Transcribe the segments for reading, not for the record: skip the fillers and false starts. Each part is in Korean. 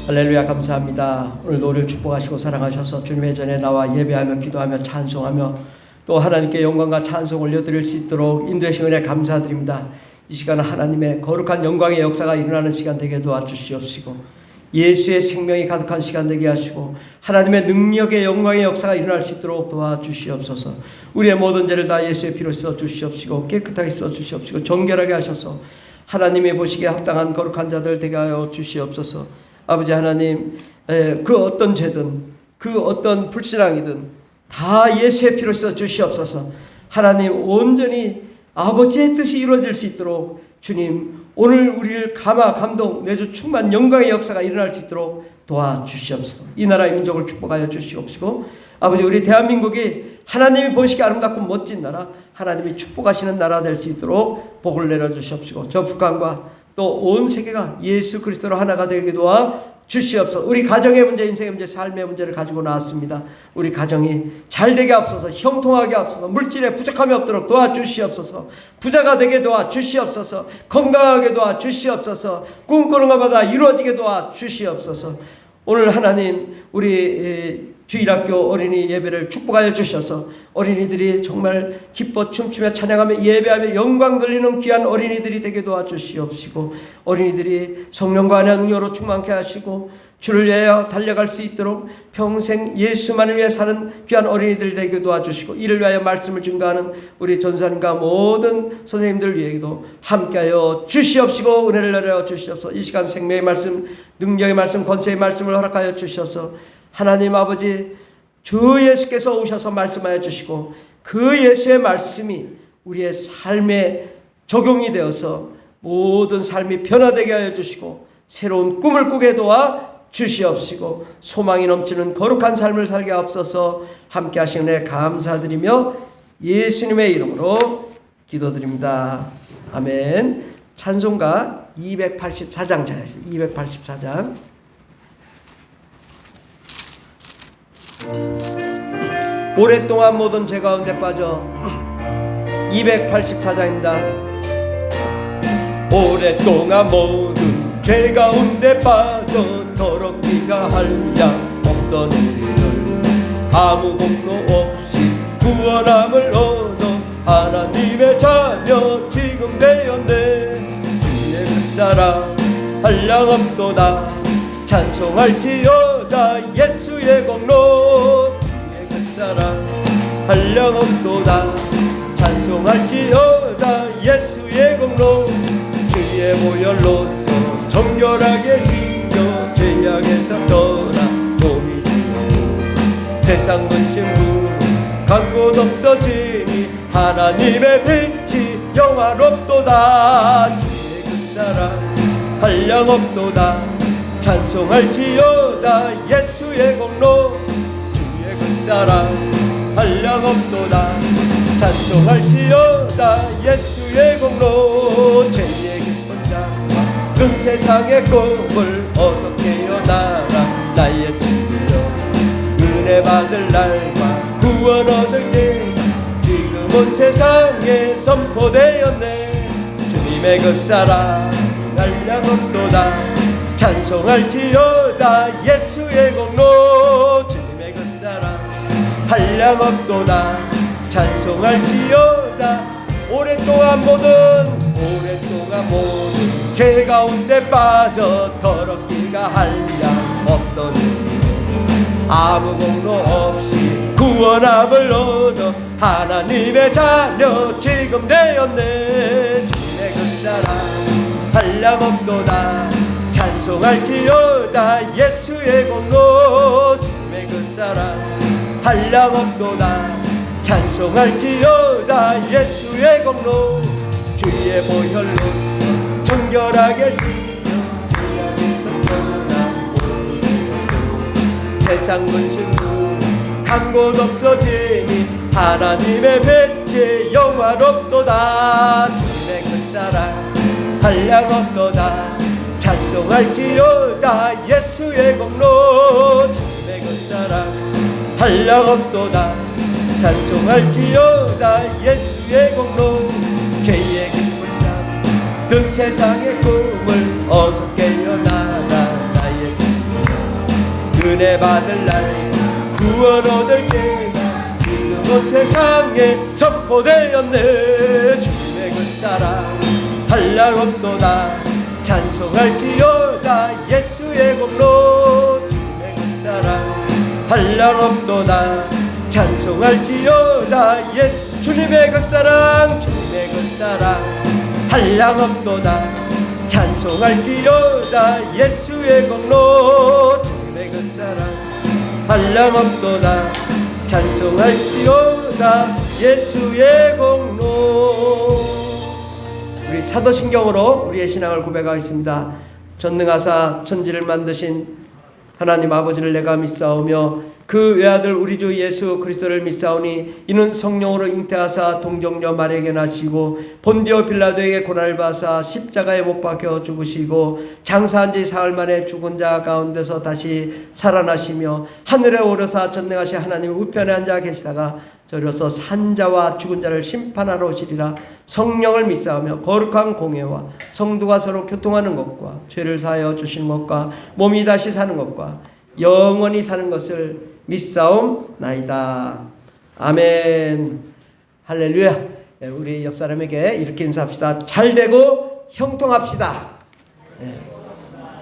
할렐루야, 감사합니다. 오늘 노래를 축복하시고 사랑하셔서 주님의 전에 나와 예배하며 기도하며 찬송하며 또 하나님께 영광과 찬송 올려드릴 수 있도록 인도하신 은혜 감사드립니다. 이 시간은 하나님의 거룩한 영광의 역사가 일어나는 시간 되게 도와주시옵시고 예수의 생명이 가득한 시간 되게 하시고 하나님의 능력의 영광의 역사가 일어날 수 있도록 도와주시옵소서. 우리의 모든 죄를 다 예수의 피로 써주시옵시고 깨끗하게 써주시옵시고 정결하게 하셔서 하나님이 보시기에 합당한 거룩한 자들 되게 하여 주시옵소서. 아버지 하나님, 그 어떤 죄든 그 어떤 불신앙이든 다 예수의 피로 써 주시옵소서. 하나님, 온전히 아버지의 뜻이 이루어질 수 있도록 주님 오늘 우리를 감동 내주 충만 영광의 역사가 일어날 수 있도록 도와주시옵소서. 이 나라의 민족을 축복하여 주시옵시고 아버지, 우리 대한민국이 하나님이 보시기에 아름답고 멋진 나라, 하나님이 축복하시는 나라 될 수 있도록 복을 내려주시옵시고 저 북한과 또 온 세계가 예수 그리스도로 하나가 되게 도와 주시옵소서. 우리 가정의 문제, 인생의 문제, 삶의 문제를 가지고 나왔습니다. 우리 가정이 잘 되게 앞서서 형통하게 앞서서 물질에 부족함이 없도록 도와주시옵소서. 부자가 되게 도와주시옵소서. 건강하게 도와주시옵소서. 꿈꾸는 것마다 이루어지게 도와주시옵소서. 오늘 하나님 우리 주일학교 어린이 예배를 축복하여 주셔서 어린이들이 정말 기뻐 춤추며 찬양하며 예배하며 영광 돌리는 귀한 어린이들이 되게 도와주시옵시고 어린이들이 성령과 능력으로 충만케 하시고 주를 위하여 달려갈 수 있도록 평생 예수만을 위해 사는 귀한 어린이들 되게 도와주시고 이를 위하여 말씀을 증거하는 우리 전사님과 모든 선생님들 위해도 함께하여 주시옵시고 은혜를 내려 주시옵소서. 이 시간 생명의 말씀, 능력의 말씀, 권세의 말씀을 허락하여 주셔서 하나님 아버지, 주 예수께서 오셔서 말씀하여 주시고 그 예수의 말씀이 우리의 삶에 적용이 되어서 모든 삶이 변화되게 하여 주시고 새로운 꿈을 꾸게 도와 주시옵시고 소망이 넘치는 거룩한 삶을 살게 하옵소서. 함께 하시는 애 감사드리며 예수님의 이름으로 기도드립니다. 아멘. 찬송가 284장 잘했어요. 284장. 오랫동안 모든 죄 가운데 빠져 284장입니다. 오랫동안 모든 죄 가운데 빠져 더럽기가 한량 없던 우리를 아무 공로 없이 구원함을 얻어 하나님의 자녀 지금 되었네. 주의 그 사랑 한량 없도다 찬송할지어다 예수의 공로. 주의 그 사랑 한량 없도다 찬송할지어다 예수의 공로. 주의 보혈로서 정결하게 씻겨 죄악에서 떠나 몸이 되었고 세상 근심으로 간 곳 없어지니 하나님의 빛이 영화롭도다. 주의 그 사랑 한량 없도다 찬송할지어다 예수의 공로. 주의 그 사랑 한량 없도다 찬송할지어다 예수의 공로. 죄의 깊은 자와 큰 세상의 꿈을 어서 깨어나라 나의 친구여. 은혜 받을 날과 구원 얻을 때 지금 온 세상에 선포되었네. 주님의 그 사랑 한량 없도다 찬송할지어다 예수의 공로. 주님의 그 사랑 한량 없도다 찬송할지어다. 오랫동안 모든 죄 가운데 빠져 더럽기가 한량 없던 우리 아무 공로 없이 구원함을 얻어 하나님의 자녀 지금 되었네. 주님의 그 사랑 한량 없도다 찬송할지어다 예수의 공로. 주님의 그 사랑 한량 없도다 찬송할지어다 예수의 공로. 주의 보혈로서 정결하게 씻겨 죄악에서 떠나 몸이 되었고 세상 근심으로 간 곳 없어지니 하나님의 빛이 영화롭도다. 주님의 그 사랑 한량 없도다 찬송할지어다 예수의 공로. 주님의 그 사랑 한량 없도다 찬송할지어다 예수의 공로. 죄의 깊은 잠 든 세상의 꿈을 어서 깨어나라 나의 친구. 은혜 받을 날 구원 얻을 때가 지금 온 세상에 선포되었네. 주님의 그 사랑 한량없도다. 찬송할지어다 예수의 공로. 주님의 그 사랑 한량없도다. 찬송할지어다 예수. 주님의 그 사랑 주님의 그 사랑 한량없도다. 찬송할지어다 예수의 공로. 주님의 그 사랑 한량없도다. 찬송할지어다 예수의 공로. 우리 사도신경으로 우리의 신앙을 고백하겠습니다. 전능하사 천지를 만드신 하나님 아버지를 내가 믿사오며 그 외아들 우리 주 예수 그리스도를 믿사오니 이는 성령으로 잉태하사 동정녀 마리아에게 나시고 본디오 빌라도에게 고난을 받으사 십자가에 못 박혀 죽으시고 장사한 지 사흘 만에 죽은 자 가운데서 다시 살아나시며 하늘에 오르사 전능하신 하나님 우편에 앉아 계시다가 저리로서 산자와 죽은 자를 심판하러 오시리라. 성령을 믿사오며 거룩한 공예와 성도가 서로 교통하는 것과 죄를 사하여 주시는 것과 몸이 다시 사는 것과 영원히 사는 것을 믿사옵나이다. 아멘. 할렐루야. 우리 옆 사람에게 이렇게 인사합시다. 잘되고 형통합시다.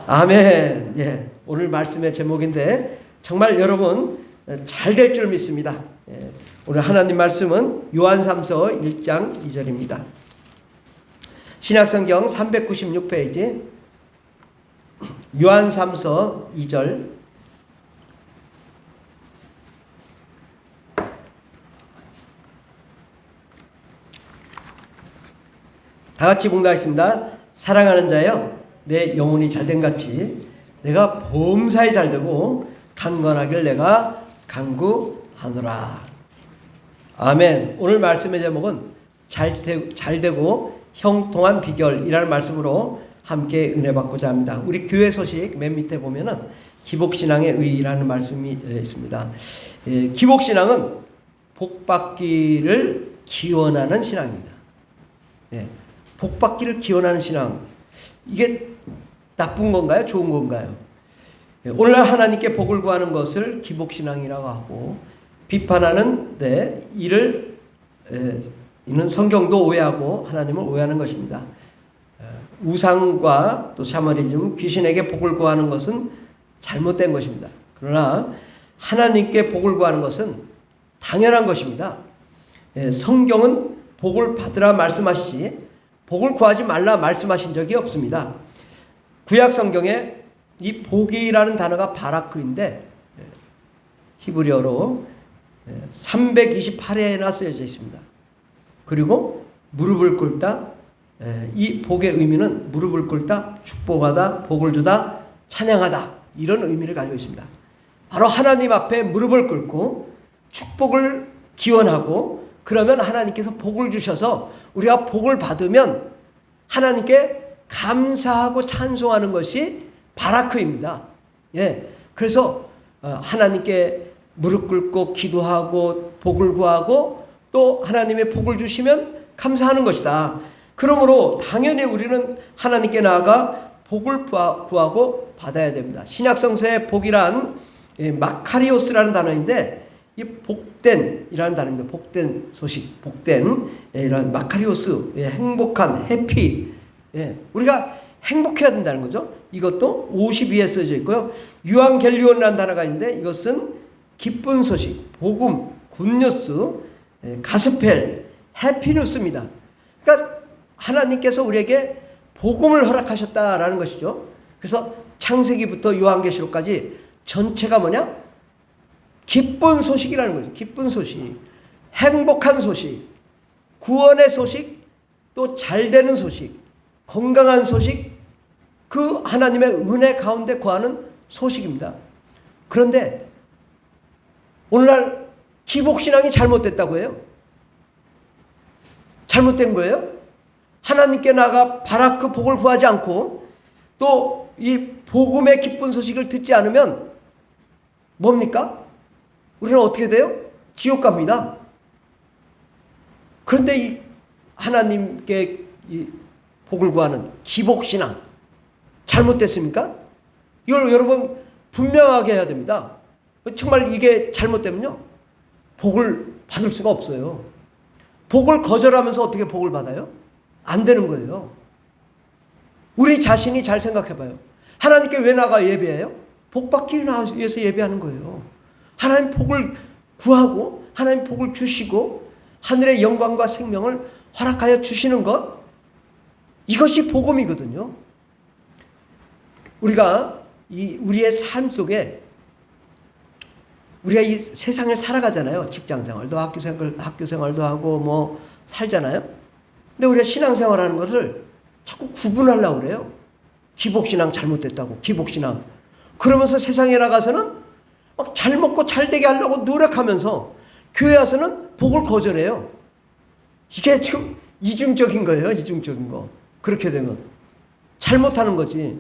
아멘. 예. 오늘 말씀의 제목인데 정말 여러분 잘 될 줄 믿습니다. 오늘 하나님 말씀은 요한삼서 1장 2절입니다. 신약성경 396페이지 요한삼서 2절. 다같이 봉독하겠습니다. 사랑하는 자여 내 영혼이 잘된 같이 내가 범사에 잘되고 강건하길 내가 간구하노라. 아멘. 오늘 말씀의 제목은 잘되고 형통한 비결이라는 말씀으로 함께 은혜 받고자 합니다. 우리 교회 소식 맨 밑에 보면은 기복신앙의 의의라는 말씀이 있습니다. 기복신앙은 복받기를 기원하는 신앙입니다. 복받기를 기원하는 신앙, 이게 나쁜 건가요? 좋은 건가요? 오늘날 하나님께 복을 구하는 것을 기복신앙이라고 하고 비판하는데 이는 성경도 오해하고 하나님을 오해하는 것입니다. 우상과 또 샤머니즘, 귀신에게 복을 구하는 것은 잘못된 것입니다. 그러나 하나님께 복을 구하는 것은 당연한 것입니다. 성경은 복을 받으라 말씀하시지 복을 구하지 말라 말씀하신 적이 없습니다. 구약 성경에 이 복이라는 단어가 바라크인데 히브리어로 328회나 쓰여져 있습니다. 그리고 무릎을 꿇다, 이 복의 의미는 무릎을 꿇다, 축복하다, 복을 주다, 찬양하다, 이런 의미를 가지고 있습니다. 바로 하나님 앞에 무릎을 꿇고 축복을 기원하고 그러면 하나님께서 복을 주셔서 우리가 복을 받으면 하나님께 감사하고 찬송하는 것이 바라크입니다. 그래서 하나님께 무릎 꿇고 기도하고 복을 구하고 또 하나님의 복을 주시면 감사하는 것이다. 그러므로 당연히 우리는 하나님께 나아가 복을 구하고 받아야 됩니다. 신약성서의 복이란 마카리오스라는 단어인데 이 복된이라는 단어입니다. 복된 소식, 복된 이런 마카리오스, 행복한, 해피. 우리가 행복해야 된다는 거죠. 이것도 52에 써져 있고요. 유앙겔리온이라는 단어가 있는데 이것은 기쁜 소식, 복음, 굿뉴스, 가스펠, 해피뉴스입니다. 그러니까 하나님께서 우리에게 복음을 허락하셨다라는 것이죠. 그래서 창세기부터 요한계시록까지 전체가 뭐냐? 기쁜 소식이라는 거죠. 기쁜 소식, 행복한 소식, 구원의 소식, 또 잘되는 소식, 건강한 소식, 그 하나님의 은혜 가운데 구하는 소식입니다. 그런데 오늘날 기복신앙이 잘못됐다고 해요. 잘못된 거예요. 하나님께 나가 바라크 복을 구하지 않고 또 이 복음의 기쁜 소식을 듣지 않으면 뭡니까? 우리는 어떻게 돼요? 지옥 갑니다. 그런데 이 하나님께 이 복을 구하는 기복신앙 잘못됐습니까? 이걸 여러분 분명하게 해야 됩니다. 정말 이게 잘못되면요, 복을 받을 수가 없어요. 복을 거절하면서 어떻게 복을 받아요? 안 되는 거예요. 우리 자신이 잘 생각해봐요. 하나님께 왜 나가 예배해요? 복 받기 위해서 예배하는 거예요. 하나님 복을 구하고 하나님 복을 주시고 하늘의 영광과 생명을 허락하여 주시는 것, 이것이 복음이거든요. 우리가 우리의 삶 속에 우리가 이 세상을 살아가잖아요. 직장생활도 학교생활도 하고 뭐 살잖아요. 근데 우리가 신앙생활하는 것을 자꾸 구분하려고 그래요. 기복신앙 잘못됐다고, 기복신앙. 그러면서 세상에 나가서는 막 잘 먹고 잘 되게 하려고 노력하면서 교회 와서는 복을 거절해요. 이게 좀 이중적인 거예요. 이중적인 거. 그렇게 되면 잘못하는 거지.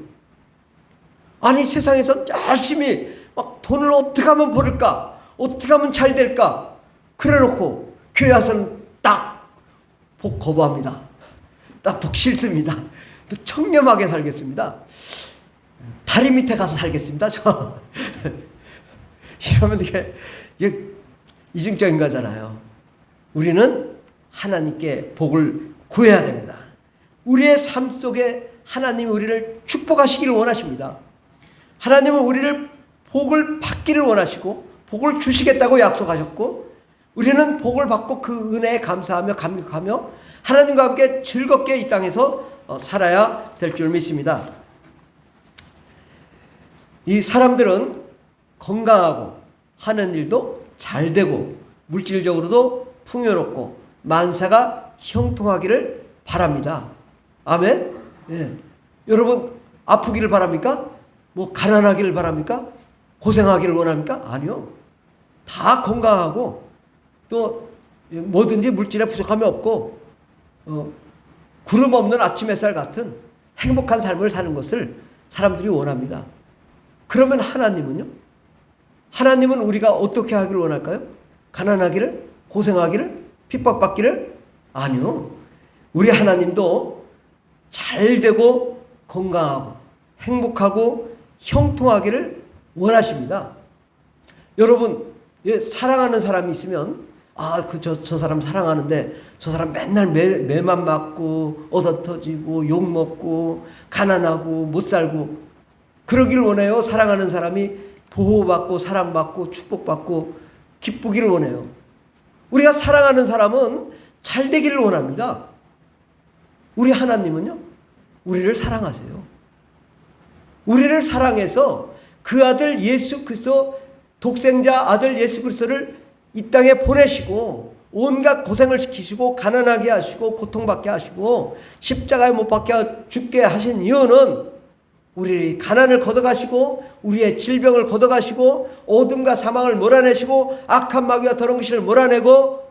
아니, 세상에서 열심히 막 돈을 어떻게 하면 벌을까, 어떻게 하면 잘 될까, 그래 놓고 교회 와서는 딱 복 거부합니다. 딱 복 싫습니다. 또 청렴하게 살겠습니다. 다리 밑에 가서 살겠습니다. 저 이러면 이게 이중적인 거잖아요. 우리는 하나님께 복을 구해야 됩니다. 우리의 삶 속에 하나님이 우리를 축복하시기를 원하십니다. 하나님은 우리를 복을 받기를 원하시고 복을 주시겠다고 약속하셨고, 우리는 복을 받고 그 은혜에 감사하며 감격하며 하나님과 함께 즐겁게 이 땅에서 살아야 될 줄 믿습니다. 이 사람들은 건강하고 하는 일도 잘 되고 물질적으로도 풍요롭고 만사가 형통하기를 바랍니다. 아멘. 예. 여러분 아프기를 바랍니까? 뭐 가난하기를 바랍니까? 고생하기를 원합니까? 아니요. 다 건강하고 또 뭐든지 물질에 부족함이 없고 구름 없는 아침 햇살 같은 행복한 삶을 사는 것을 사람들이 원합니다. 그러면 하나님은요? 하나님은 우리가 어떻게 하기를 원할까요? 가난하기를? 고생하기를? 핍박받기를? 아니요. 우리 하나님도 잘 되고 건강하고 행복하고 형통하기를 원하십니다. 여러분, 사랑하는 사람이 있으면 저 사람 사랑하는데 저 사람 맨날 매만 맞고 얻어터지고 욕먹고 가난하고 못살고 그러기를 원해요. 사랑하는 사람이 보호받고 사랑받고 축복받고 기쁘기를 원해요. 우리가 사랑하는 사람은 잘 되기를 원합니다. 우리 하나님은요, 우리를 사랑하세요. 우리를 사랑해서 그 아들 예수 그리스도, 독생자 아들 예수 그리스도를 이 땅에 보내시고 온갖 고생을 시키시고 가난하게 하시고 고통받게 하시고 십자가에 못 박혀 죽게 하신 이유는 우리의 가난을 걷어가시고 우리의 질병을 걷어가시고 어둠과 사망을 몰아내시고 악한 마귀와 더러운 것을 몰아내고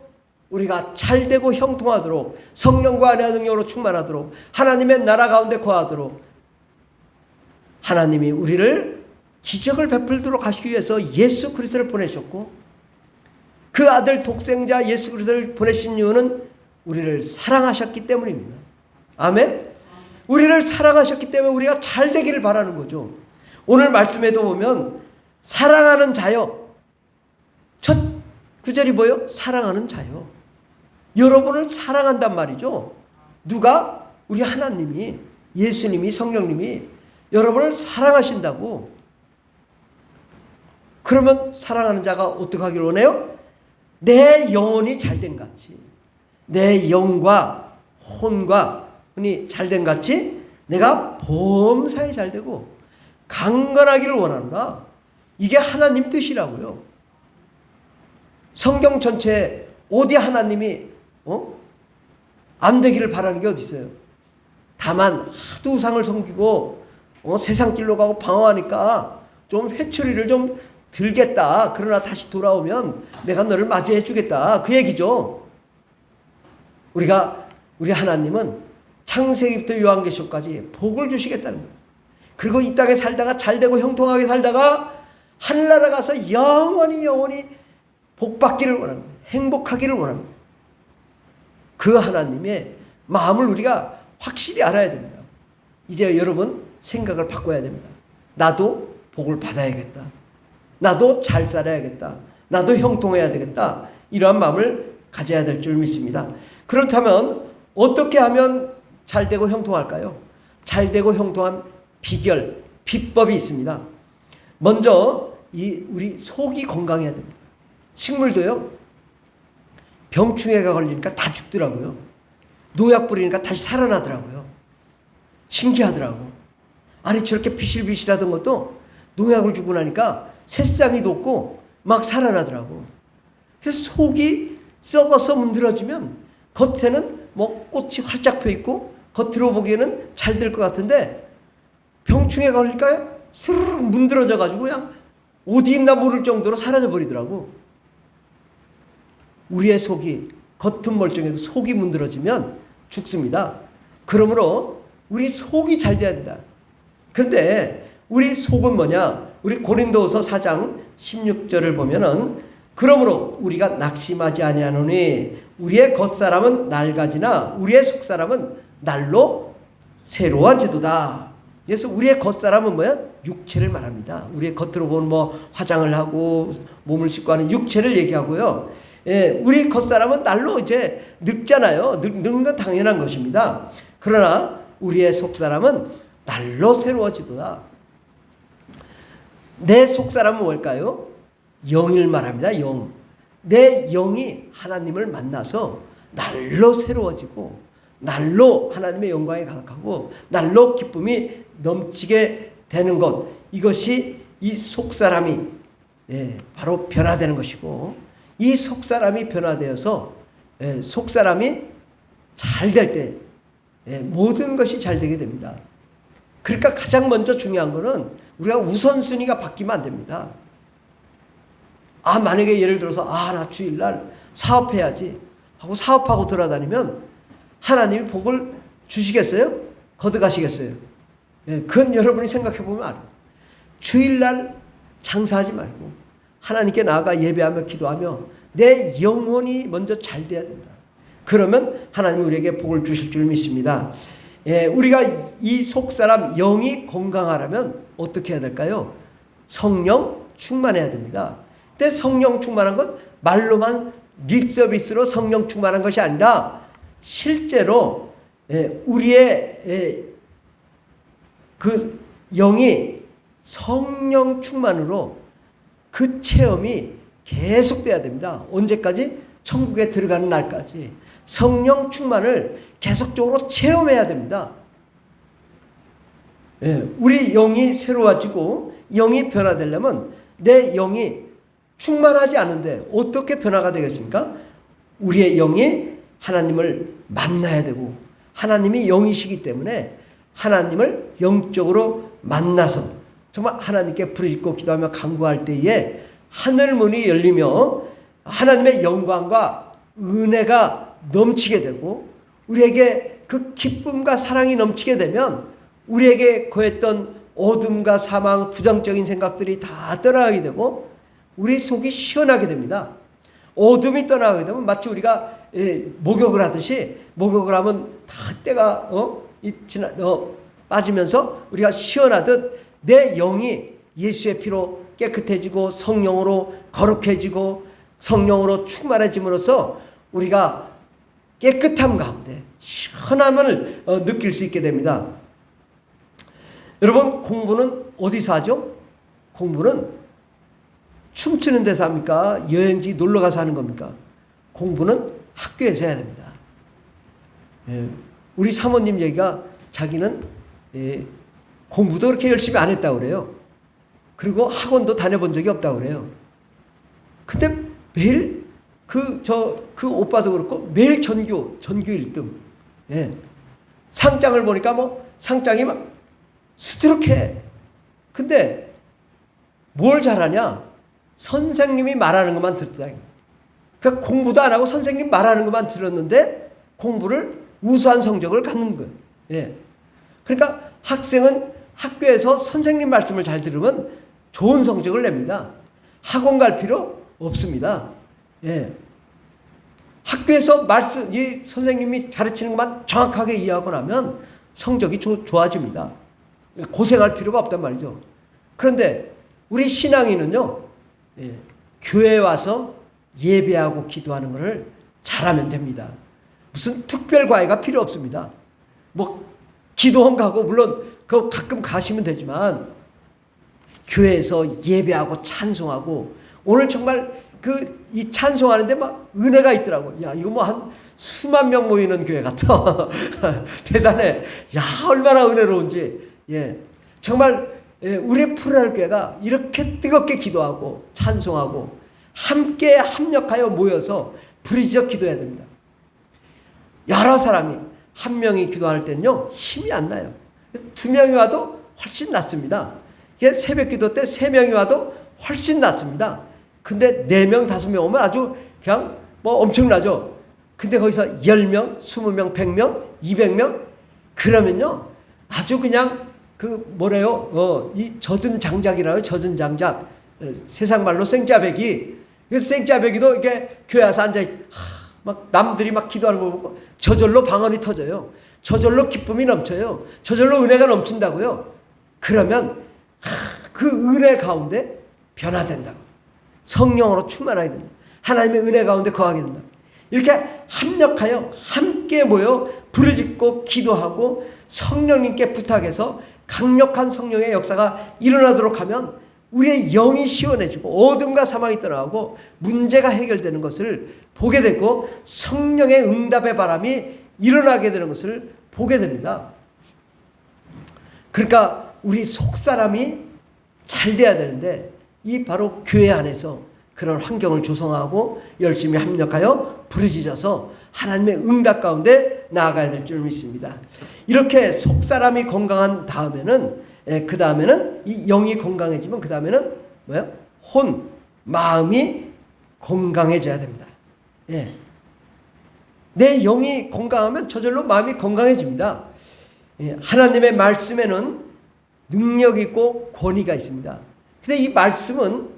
우리가 잘되고 형통하도록 성령과 은혜와 능력으로 충만하도록 하나님의 나라 가운데 거하도록 하나님이 우리를 기적을 베풀도록 하시기 위해서 예수 그리스도를 보내셨고, 그 아들 독생자 예수 그리스도를 보내신 이유는 우리를 사랑하셨기 때문입니다. 아멘. 우리를 사랑하셨기 때문에 우리가 잘 되기를 바라는 거죠. 오늘 말씀에도 보면 사랑하는 자요, 첫 구절이 뭐예요? 사랑하는 자요. 여러분을 사랑한단 말이죠. 누가? 우리 하나님이, 예수님이, 성령님이 여러분을 사랑하신다고. 그러면 사랑하는 자가 어떻게 하기를 원해요? 내 영혼이 잘된 같이, 내 영과 혼과 흔히 잘된 같이 내가 범사에 잘되고 강건하기를 원한다. 이게 하나님 뜻이라고요. 성경 전체에 어디 하나님이 안 되기를 바라는 게 어디 있어요? 다만 하도 우상을 섬기고 세상 길로 가고 방황하니까 좀 회초리를 좀 들겠다. 그러나 다시 돌아오면 내가 너를 마주해 주겠다. 그 얘기죠. 우리 하나님은 창세기부터 요한계시록까지 복을 주시겠다는 거예요. 그리고 이 땅에 살다가 잘되고 형통하게 살다가 하늘나라 가서 영원히 복 받기를 원합니다. 행복하기를 원합니다. 그 하나님의 마음을 우리가 확실히 알아야 됩니다. 이제 여러분 생각을 바꿔야 됩니다. 나도 복을 받아야겠다. 나도 잘 살아야겠다. 나도 형통해야 되겠다. 이러한 마음을 가져야 될 줄 믿습니다. 그렇다면 어떻게 하면 잘 되고 형통할까요? 잘 되고 형통한 비결, 비법이 있습니다. 먼저 우리 속이 건강해야 됩니다. 식물도요, 병충해가 걸리니까 다 죽더라고요. 노약 뿌리니까 다시 살아나더라고요. 신기하더라고. 아니 저렇게 비실비실하던 것도 농약을 주고 나니까 새싹이 돋고 막 살아나더라고. 그래서 속이 썩어서 문드러지면 겉에는 뭐 꽃이 활짝 펴 있고 겉으로 보기에는 잘 될 것 같은데 병충해가 걸릴까요? 스르륵 문드러져 가지고 그냥 어디 있나 모를 정도로 사라져 버리더라고. 우리의 속이 겉은 멀쩡해도 속이 문드러지면 죽습니다. 그러므로 우리 속이 잘 돼야 된다. 그런데 우리 속은 뭐냐? 우리 고린도후서 4장 16절을 보면은 그러므로 우리가 낙심하지 아니하노니 우리의 겉사람은 낡아지나 우리의 속사람은 날로 새로워지도다. 그래서 우리의 겉사람은 뭐야? 육체를 말합니다. 우리의 겉으로 보면 뭐 화장을 하고 몸을 씻고 하는 육체를 얘기하고요. 예, 우리 겉사람은 날로 이제 늙잖아요. 늙는 건 당연한 것입니다. 그러나 우리의 속사람은 날로 새로워지도다. 내 속사람은 뭘까요? 영을 말합니다. 영. 내 영이 하나님을 만나서 날로 새로워지고 날로 하나님의 영광에 가득하고 날로 기쁨이 넘치게 되는 것, 이것이 이 속사람이 바로 변화되는 것이고, 이 속사람이 변화되어서 속사람이 잘 될 때 모든 것이 잘 되게 됩니다. 그러니까 가장 먼저 중요한 거는 우리가 우선순위가 바뀌면 안 됩니다. 만약에 예를 들어서 나 주일날 사업해야지 하고 사업하고 돌아다니면 하나님이 복을 주시겠어요? 거둬가시겠어요? 그건 여러분이 생각해 보면 알아요. 주일날 장사하지 말고 하나님께 나아가 예배하며 기도하며 내 영혼이 먼저 잘 돼야 된다. 그러면 하나님이 우리에게 복을 주실 줄 믿습니다. 우리가 이 속사람 영이 건강하려면 어떻게 해야 될까요? 성령 충만해야 됩니다. 근데 성령 충만한 건 말로만 립서비스로 성령 충만한 것이 아니라 실제로 우리의 그 영이 성령 충만으로 그 체험이 계속돼야 됩니다. 언제까지? 천국에 들어가는 날까지 성령 충만을 계속적으로 체험해야 됩니다. 우리 영이 새로워지고 영이 변화되려면 내 영이 충만하지 않은데 어떻게 변화가 되겠습니까? 우리의 영이 하나님을 만나야 되고 하나님이 영이시기 때문에 하나님을 영적으로 만나서 정말 하나님께 부르짖고 기도하며 간구할 때에 하늘 문이 열리며 하나님의 영광과 은혜가 넘치게 되고 우리에게 그 기쁨과 사랑이 넘치게 되면 우리에게 거했던 어둠과 사망, 부정적인 생각들이 다 떠나가게 되고 우리 속이 시원하게 됩니다. 어둠이 떠나가게 되면 마치 우리가 목욕을 하듯이 목욕을 하면 다 때가 빠지면서 우리가 시원하듯 내 영이 예수의 피로 깨끗해지고 성령으로 거룩해지고 성령으로 충만해짐으로써 우리가 깨끗함 가운데 시원함을 느낄 수 있게 됩니다. 여러분, 공부는 어디서 하죠? 공부는 춤추는 데서 합니까? 여행지 놀러 가서 하는 겁니까? 공부는 학교에서 해야 됩니다. 우리 사모님 얘기가 자기는 공부도 그렇게 열심히 안 했다고 그래요. 그리고 학원도 다녀본 적이 없다고 그래요. 근데 매일 그 오빠도 그렇고 매일 전교 1등. 상장을 보니까 뭐 상장이 막 수두룩해. 근데 뭘 잘하냐? 선생님이 말하는 것만 듣다. 그러니까 공부도 안 하고 선생님 말하는 것만 들었는데 공부를 우수한 성적을 갖는 거예요. 그러니까 학생은 학교에서 선생님 말씀을 잘 들으면 좋은 성적을 냅니다. 학원 갈 필요 없습니다. 학교에서 이 선생님이 가르치는 것만 정확하게 이해하고 나면 성적이 좋아집니다. 고생할 필요가 없단 말이죠. 그런데 우리 신앙인은요, 교회에 와서 예배하고 기도하는 것을 잘하면 됩니다. 무슨 특별 과외가 필요 없습니다. 뭐 기도원 가고 물론 그 가끔 가시면 되지만 교회에서 예배하고 찬송하고 오늘 정말 이 찬송하는데 막 은혜가 있더라고. 야, 이거 뭐 한 수만 명 모이는 교회 같아. 대단해. 야, 얼마나 은혜로운지. 정말 우리 푸르날 교회가 이렇게 뜨겁게 기도하고 찬송하고 함께 합력하여 모여서 부르짖어 기도해야 됩니다. 여러 사람이 한 명이 기도할 때는요, 힘이 안 나요. 두 명이 와도 훨씬 낫습니다. 새벽 기도 때 세 명이 와도 훨씬 낫습니다. 근데 4명, 5명 오면 아주 그냥 뭐 엄청나죠. 근데 거기서 10명, 20명, 100명, 200명 그러면요, 아주 그냥 이 젖은 장작이라요. 젖은 장작. 세상 말로 생짜배기. 그래서 생짜배기도 이렇게 교회 와서 앉아있, 막 남들이 막 기도하는 거 보고 저절로 방언이 터져요. 저절로 기쁨이 넘쳐요. 저절로 은혜가 넘친다고요. 그러면 그 은혜 가운데 변화된다고. 성령으로 충만하게 된다. 하나님의 은혜 가운데 거하게 된다. 이렇게 합력하여 함께 모여 부르짖고 기도하고 성령님께 부탁해서 강력한 성령의 역사가 일어나도록 하면 우리의 영이 시원해지고 어둠과 사망이 떠나고 문제가 해결되는 것을 보게 되고 성령의 응답의 바람이 일어나게 되는 것을 보게 됩니다. 그러니까 우리 속사람이 잘 돼야 되는데 이 바로 교회 안에서 그런 환경을 조성하고 열심히 합력하여 부르짖어서 하나님의 응답 가운데 나아가야 될 줄 믿습니다. 이렇게 속사람이 건강한 다음에는 그 다음에는 이 영이 건강해지면 그 다음에는 뭐예요? 마음이 건강해져야 됩니다. 내 영이 건강하면 저절로 마음이 건강해집니다. 하나님의 말씀에는 능력이 있고 권위가 있습니다. 근데 이 말씀은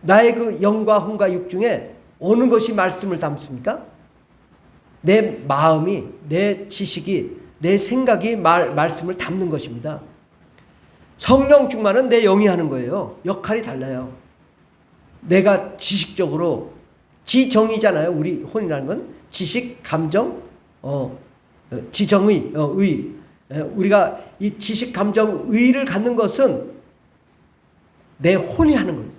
나의 그 영과 혼과 육 중에 어느 것이 말씀을 담습니까? 내 마음이, 내 지식이, 내 생각이 말씀을 담는 것입니다. 성령 충만은 내 영이 하는 거예요. 역할이 달라요. 내가 지식적으로 지정이잖아요. 우리 혼이라는 건 지식, 감정, 지정의, 의. 우리가 이 지식, 감정, 의를 갖는 것은 내 혼이 하는 거예요.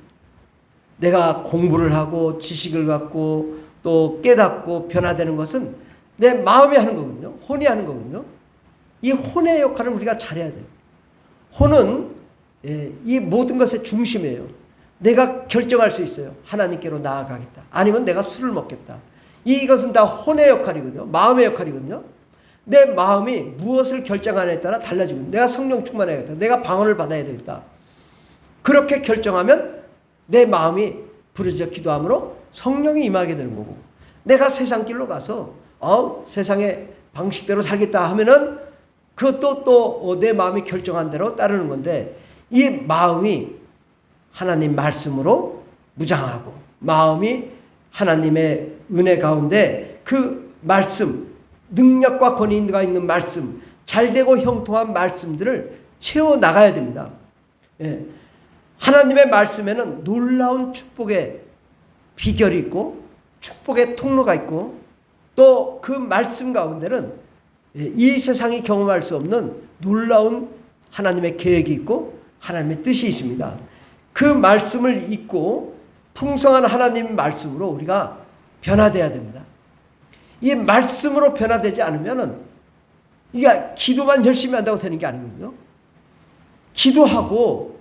내가 공부를 하고 지식을 갖고 또 깨닫고 변화되는 것은 내 마음이 하는 거거든요. 혼이 하는 거거든요. 이 혼의 역할을 우리가 잘해야 돼요. 혼은 이 모든 것의 중심이에요. 내가 결정할 수 있어요. 하나님께로 나아가겠다. 아니면 내가 술을 먹겠다. 이것은 다 혼의 역할이거든요. 마음의 역할이거든요. 내 마음이 무엇을 결정하느냐에 따라 달라지거든요. 내가 성령 충만해야겠다. 내가 방언을 받아야 되겠다. 그렇게 결정하면 내 마음이 부르짖어 기도함으로 성령이 임하게 되는 거고, 내가 세상 길로 가서 세상의 방식대로 살겠다 하면은 그것도 또 내 마음이 결정한 대로 따르는 건데, 이 마음이 하나님 말씀으로 무장하고 마음이 하나님의 은혜 가운데 그 말씀, 능력과 권위가 있는 말씀, 잘되고 형통한 말씀들을 채워나가야 됩니다. 하나님의 말씀에는 놀라운 축복의 비결이 있고 축복의 통로가 있고 또 그 말씀 가운데는 이 세상이 경험할 수 없는 놀라운 하나님의 계획이 있고 하나님의 뜻이 있습니다. 그 말씀을 읽고 풍성한 하나님 말씀으로 우리가 변화되어야 됩니다. 이 말씀으로 변화되지 않으면은 이게 기도만 열심히 한다고 되는 게 아니거든요. 기도하고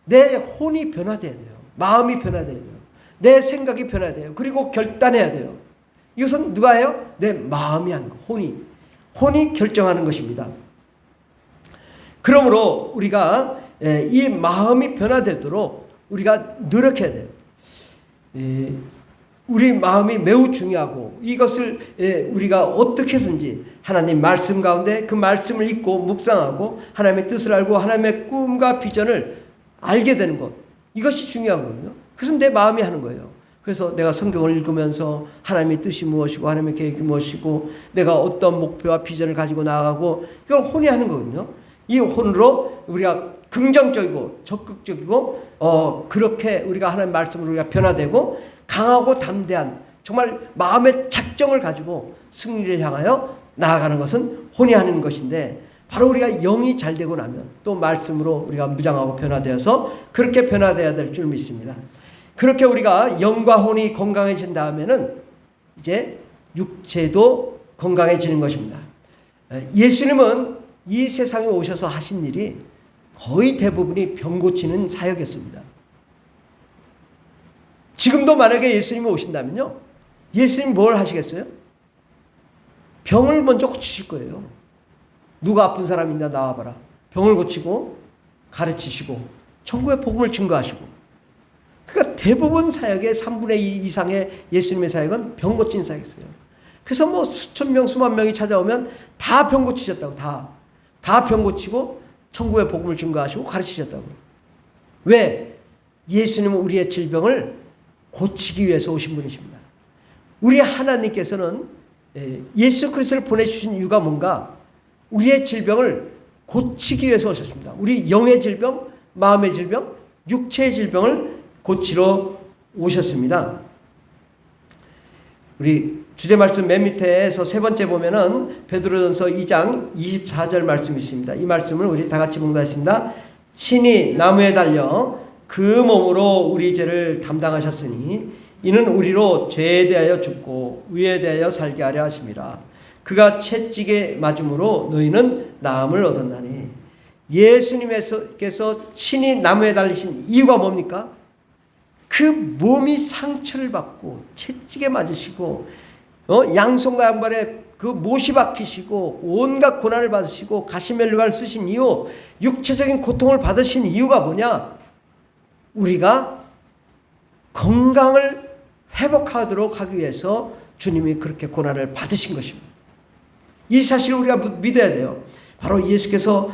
내 혼이 변화돼야 돼요. 마음이 변화돼야 돼요. 내 생각이 변화돼야 돼요. 그리고 결단해야 돼요. 이것은 누가 해요? 내 마음이 하는 거, 혼이 결정하는 것입니다. 그러므로 우리가 이 마음이 변화되도록 우리가 노력해야 돼요. 우리 마음이 매우 중요하고 이것을 우리가 어떻게 해서든지 하나님 말씀 가운데 그 말씀을 읽고 묵상하고 하나님의 뜻을 알고 하나님의 꿈과 비전을 알게 되는 것, 이것이 중요한 거거든요. 그것은 내 마음이 하는 거예요. 그래서 내가 성경을 읽으면서 하나님의 뜻이 무엇이고 하나님의 계획이 무엇이고 내가 어떤 목표와 비전을 가지고 나아가고 이걸 혼이 하는 거거든요. 이 혼으로 우리가 긍정적이고 적극적이고 그렇게 우리가 하나님 말씀으로 우리가 변화되고 강하고 담대한 정말 마음의 작정을 가지고 승리를 향하여 나아가는 것은 혼이 하는 것인데, 바로 우리가 영이 잘 되고 나면 또 말씀으로 우리가 무장하고 변화되어서 그렇게 변화되어야 될 줄 믿습니다. 그렇게 우리가 영과 혼이 건강해진 다음에는 이제 육체도 건강해지는 것입니다. 예수님은 이 세상에 오셔서 하신 일이 거의 대부분이 병 고치는 사역이었습니다. 지금도 만약에 예수님이 오신다면요, 예수님 뭘 하시겠어요? 병을 먼저 고치실 거예요. 누가 아픈 사람 있나 나와봐라. 병을 고치고 가르치시고 천국의 복음을 증거하시고. 그러니까 대부분 사역의 3분의 2 이상의 예수님의 사역은 병 고치는 사역이었어요. 그래서 뭐 수천 명 수만 명이 찾아오면 다 병 고치셨다고. 다 병 고치고 천국의 복음을 증거하시고 가르치셨다고. 왜? 예수님은 우리의 질병을 고치기 위해서 오신 분이십니다. 우리 하나님께서는 예수 그리스도를 보내주신 이유가 뭔가? 우리의 질병을 고치기 위해서 오셨습니다. 우리 영의 질병, 마음의 질병, 육체의 질병을 고치러 오셨습니다. 우리 주제 말씀 맨 밑에서 세 번째 보면은 베드로전서 2장 24절 말씀이 있습니다. 이 말씀을 우리 다 같이 봉독하겠습니다. 친히 나무에 달려 그 몸으로 우리 죄를 담당하셨으니 이는 우리로 죄에 대하여 죽고 의에 대하여 살게 하려 하심이라. 그가 채찍에 맞음으로 너희는 나음을 얻었나니. 예수님께서 친히 나무에 달리신 이유가 뭡니까? 그 몸이 상처를 받고 채찍에 맞으시고 양손과 양발에 그 못이 박히시고 온갖 고난을 받으시고 가시멜루가를 쓰신 이유, 육체적인 고통을 받으신 이유가 뭐냐? 우리가 건강을 회복하도록 하기 위해서 주님이 그렇게 고난을 받으신 것입니다. 이 사실을 우리가 믿어야 돼요. 바로 예수께서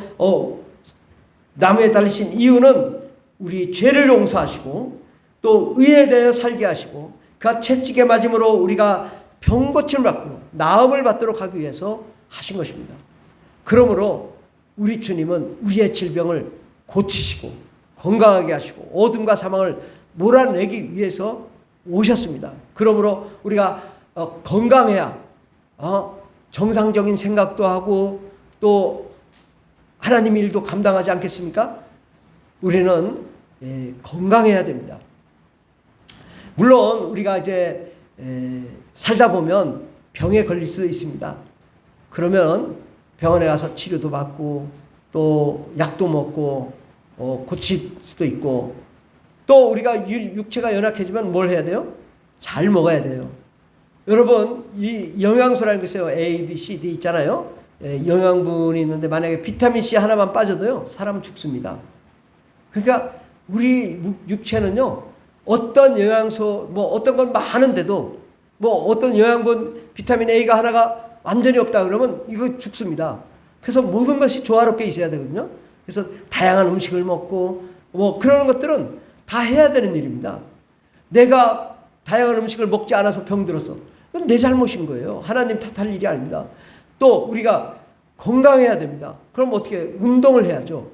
나무에 달리신 이유는 우리 죄를 용서하시고 또 의에 대하여 살게 하시고 그 채찍에 맞음으로 우리가 병고침을 받고 나음을 받도록 하기 위해서 하신 것입니다. 그러므로 우리 주님은 우리의 질병을 고치시고 건강하게 하시고 어둠과 사망을 몰아내기 위해서 오셨습니다. 그러므로 우리가 건강해야 정상적인 생각도 하고 또 하나님 일도 감당하지 않겠습니까? 우리는 건강해야 됩니다. 물론 우리가 이제 살다 보면 병에 걸릴 수도 있습니다. 그러면 병원에 가서 치료도 받고 또 약도 먹고 고칠 수도 있고, 또 우리가 육체가 연약해지면 뭘 해야 돼요? 잘 먹어야 돼요. 여러분, 이 영양소라는 게 있어요. A, B, C, D 있잖아요. 영양분이 있는데 만약에 비타민 C 하나만 빠져도요, 사람은 죽습니다. 그러니까 우리 육체는요, 어떤 영양소, 어떤 건 많은데도, 어떤 영양분, 비타민 A가 하나가 완전히 없다 그러면 이거 죽습니다. 그래서 모든 것이 조화롭게 있어야 되거든요. 그래서 다양한 음식을 먹고, 그런 것들은 다 해야 되는 일입니다. 내가 다양한 음식을 먹지 않아서 병들었어. 그건 내 잘못인 거예요. 하나님 탓할 일이 아닙니다. 또 우리가 건강해야 됩니다. 그럼 어떻게 해요? 운동을 해야죠.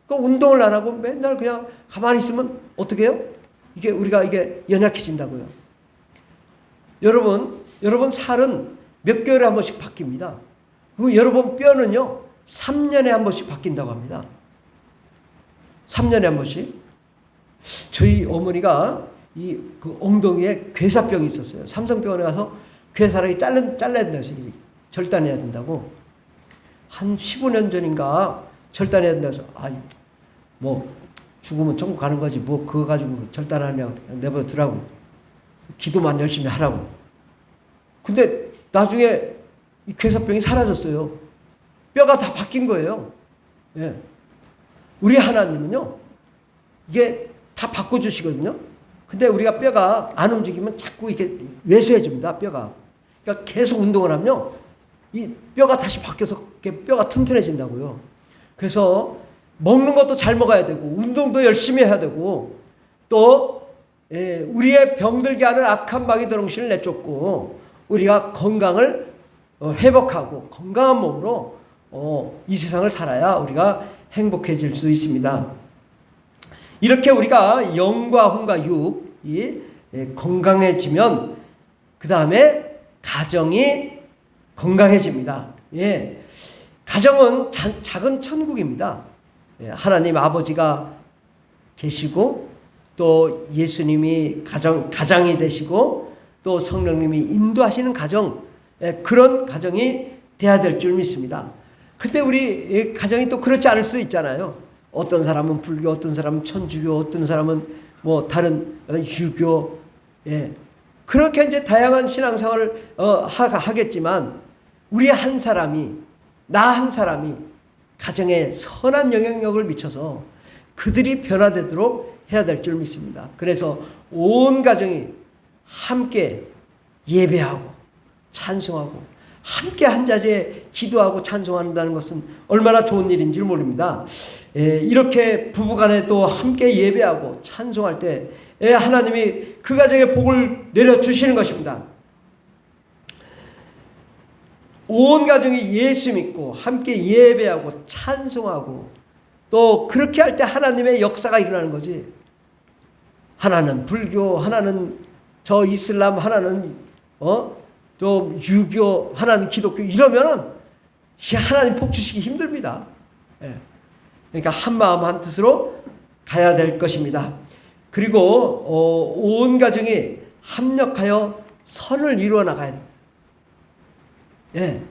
그 운동을 안 하고 맨날 그냥 가만히 있으면 어떻게 해요? 우리가 연약해진다고요. 여러분 살은 몇 개월에 한 번씩 바뀝니다. 그리고 여러분 뼈는요, 3년에 한 번씩 바뀐다고 합니다. 3년에 한 번씩. 저희 어머니가 그 엉덩이에 괴사병이 있었어요. 삼성병원에 가서 괴사를 잘라야 된다고 해서 절단해야 된다고. 한 15년 전인가 절단해야 된다고 해서 죽으면 천국 가는 거지 그거 가지고 절단하냐고 내버려 두라고. 기도만 열심히 하라고. 근데 나중에 이 괴사병이 사라졌어요. 뼈가 다 바뀐 거예요. 예. 우리 하나님은요, 이게 다 바꿔주시거든요. 근데 우리가 뼈가 안 움직이면 자꾸 이렇게 왜소해집니다, 뼈가. 그러니까 계속 운동을 하면요, 이 뼈가 다시 바뀌어서 뼈가 튼튼해진다고요. 그래서 먹는 것도 잘 먹어야 되고, 운동도 열심히 해야 되고, 또, 우리의 병들게 하는 악한 마귀 더롱신을 내쫓고, 우리가 건강을 회복하고, 건강한 몸으로 이 세상을 살아야 우리가 행복해질 수 있습니다. 이렇게 우리가 영과 혼과 육이 건강해지면 그 다음에 가정이 건강해집니다. 예. 가정은 작은 천국입니다. 예. 하나님 아버지가 계시고 또 예수님이 가장이 되시고 또 성령님이 인도하시는 가정, 그런 가정이 돼야 될 줄 믿습니다. 그때 우리 가정이 또 그렇지 않을 수 있잖아요. 어떤 사람은 불교, 어떤 사람은 천주교, 어떤 사람은 뭐 다른 유교, 예. 그렇게 이제 다양한 신앙생활을 하겠지만 우리 한 사람이, 나 한 사람이 가정에 선한 영향력을 미쳐서 그들이 변화되도록 해야 될 줄 믿습니다. 그래서 온 가정이 함께 예배하고 찬송하고 함께 한 자리에 기도하고 찬송한다는 것은 얼마나 좋은 일인지 모릅니다. 이렇게 부부간에 또 함께 예배하고 찬송할 때 하나님이 그 가정에 복을 내려주시는 것입니다. 온 가정이 예수 믿고 함께 예배하고 찬송하고 또 그렇게 할 때 하나님의 역사가 일어나는 거지. 하나는 불교, 하나는 저 이슬람, 하나는 또 유교, 하나는 기독교 이러면은 하나님 복 주시기 힘듭니다. 예. 그러니까 한 마음 한 뜻으로 가야 될 것입니다. 그리고 온 가정이 합력하여 선을 이루어 나가야 됩니다. 예.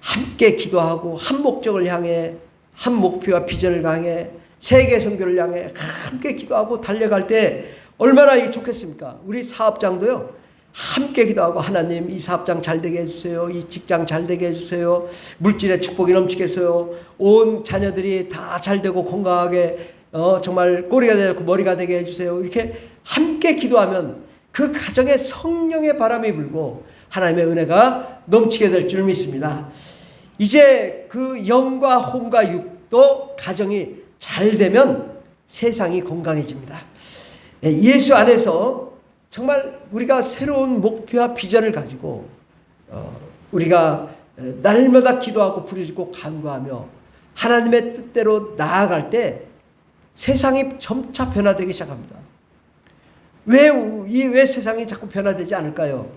함께 기도하고 한 목적을 향해 한 목표와 비전을 향해 세계 선교를 향해 함께 기도하고 달려갈 때 얼마나 좋겠습니까? 우리 사업장도요. 함께 기도하고 하나님 이 사업장 잘 되게 해주세요. 이 직장 잘 되게 해주세요. 물질의 축복이 넘치게 해서요. 온 자녀들이 다 잘 되고 건강하게 정말 꼬리가 되고 머리가 되게 해주세요. 이렇게 함께 기도하면 그 가정에 성령의 바람이 불고 하나님의 은혜가 넘치게 될 줄 믿습니다. 이제 그 영과 혼과 육도 가정이 잘 되면 세상이 건강해집니다. 예수 안에서 정말 우리가 새로운 목표와 비전을 가지고 우리가 날마다 기도하고 부르짖고 간구하며 하나님의 뜻대로 나아갈 때 세상이 점차 변화되기 시작합니다. 왜 세상이 자꾸 변화되지 않을까요?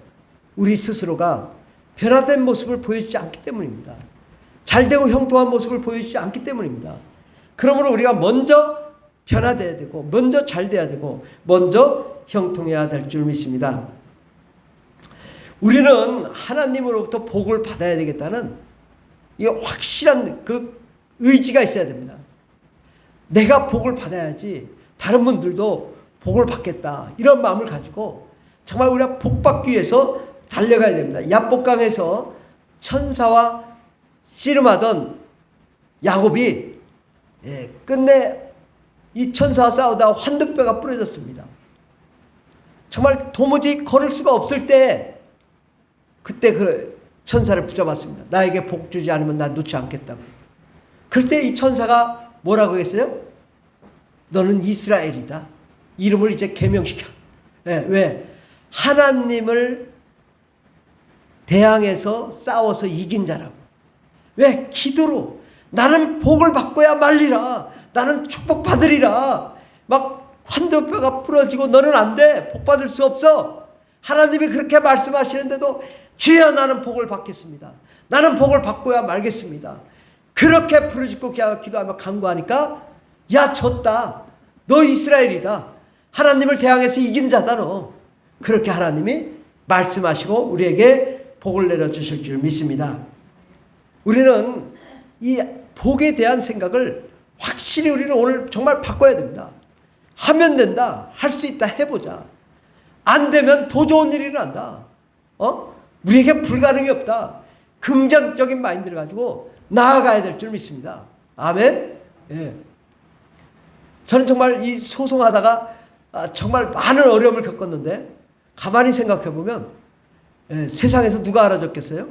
우리 스스로가 변화된 모습을 보여주지 않기 때문입니다. 잘되고 형통한 모습을 보여주지 않기 때문입니다. 그러므로 우리가 먼저 변화돼야 되고 먼저 잘돼야 되고 먼저 형통해야 될 줄 믿습니다. 우리는 하나님으로부터 복을 받아야 되겠다는 이 확실한 그 의지가 있어야 됩니다. 내가 복을 받아야지 다른 분들도 복을 받겠다 이런 마음을 가지고 정말 우리가 복 받기 위해서 달려가야 됩니다. 야복강에서 천사와 씨름하던 야곱이 끝내 이 천사와 싸우다가 환두뼈가 부러졌습니다. 정말 도무지 걸을 수가 없을 때 그때 그 천사를 붙잡았습니다. 나에게 복 주지 않으면 난 놓지 않겠다고. 그때 이 천사가 뭐라고 했어요? 너는 이스라엘이다. 이름을 이제 개명시켜. 왜? 하나님을 대항해서 싸워서 이긴 자라고. 왜? 기도로 나는 복을 받고야 말리라. 나는 축복받으리라. 막 환도뼈가 부러지고 너는 안 돼. 복 받을 수 없어. 하나님이 그렇게 말씀하시는데도 주여 나는 복을 받겠습니다. 나는 복을 받고야 말겠습니다. 그렇게 부르짖고 기도하며 간구하니까 야 졌다. 너 이스라엘이다. 하나님을 대항해서 이긴 자다 너. 그렇게 하나님이 말씀하시고 우리에게 복을 내려주실 줄 믿습니다. 우리는 이 복에 대한 생각을 확실히 우리는 오늘 정말 바꿔야 됩니다. 하면 된다. 할 수 있다. 해보자. 안 되면 더 좋은 일이 일어난다. 우리에게 불가능이 없다. 긍정적인 마인드를 가지고 나아가야 될 줄 믿습니다. 아멘. 예. 저는 정말 이 소송하다가 정말 많은 어려움을 겪었는데 가만히 생각해 보면 세상에서 누가 알아줬겠어요?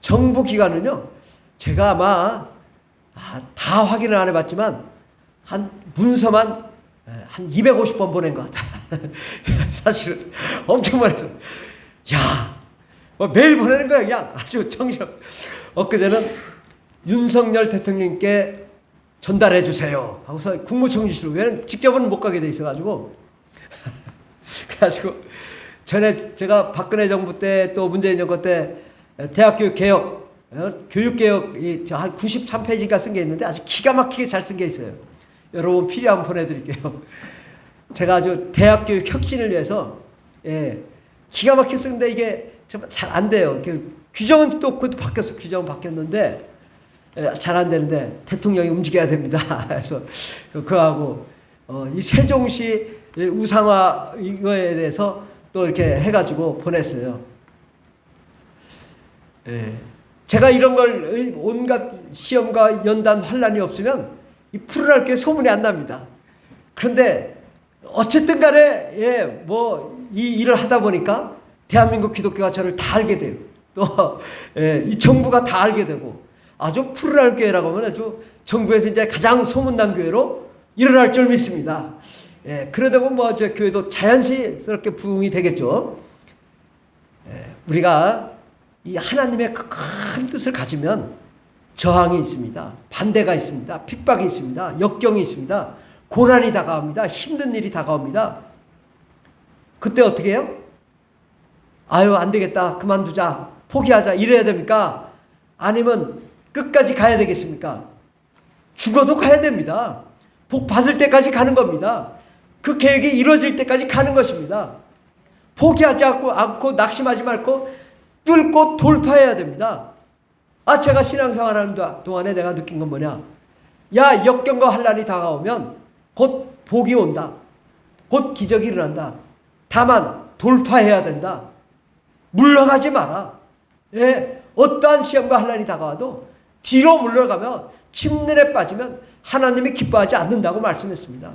정부 기관은요. 제가 아마 다 확인을 안 해봤지만 한 문서만 한 250번 보낸 것 같아. 사실은 엄청 많아서 야, 뭐 매일 보내는 거야. 그냥 아주 정신. 엊그제는 윤석열 대통령께 전달해 주세요 하고서 국무총리실로, 왜냐면 직접은 못 가게 돼 있어가지고 그래가지고 전에 제가 박근혜 정부 때 또 문재인 정부 때 대학교육 개혁, 교육개혁이 한 93페이지가 쓴 게 있는데 아주 기가 막히게 잘 쓴 게 있어요. 여러분 필요하면 보내드릴게요. 제가 아주 대학교육 혁신을 위해서 기가 막히게 쓰는데 이게 잘 안 돼요. 규정은 또 그것도 바뀌었어. 규정은 바뀌었는데 잘 안 되는데 대통령이 움직여야 됩니다. 그래서 그거하고 이 세종시 우상화 이거에 대해서 또 이렇게 해가지고 보냈어요. 제가 이런 걸 온갖 시험과 연단 환란이 없으면 이 풀어날 게 소문이 안 납니다. 그런데 어쨌든 간에 뭐 이 일을 하다 보니까 대한민국 기독교가 저를 다 알게 돼요. 또 이 정부가 다 알게 되고 아주 푸르날 교회라고 하면 아주 전국에서 이제 가장 소문난 교회로 일어날 줄 믿습니다. 그러다 보면 뭐 저 교회도 자연스럽게 부흥이 되겠죠. 우리가 이 하나님의 그 큰 뜻을 가지면 저항이 있습니다. 반대가 있습니다. 핍박이 있습니다. 역경이 있습니다. 고난이 다가옵니다. 힘든 일이 다가옵니다. 그때 어떻게 해요? 아유, 안 되겠다. 그만두자. 포기하자. 이래야 됩니까? 아니면 끝까지 가야 되겠습니까? 죽어도 가야 됩니다. 복 받을 때까지 가는 겁니다. 그 계획이 이루어질 때까지 가는 것입니다. 포기하지 않고 낙심하지 말고 뚫고 돌파해야 됩니다. 제가 신앙생활하는 동안에 내가 느낀 건 뭐냐? 야, 역경과 환란이 다가오면 곧 복이 온다. 곧 기적이 일어난다. 다만 돌파해야 된다. 물러가지 마라. 어떠한 시험과 환란이 다가와도 뒤로 물러가면 침륜에 빠지면 하나님이 기뻐하지 않는다고 말씀했습니다.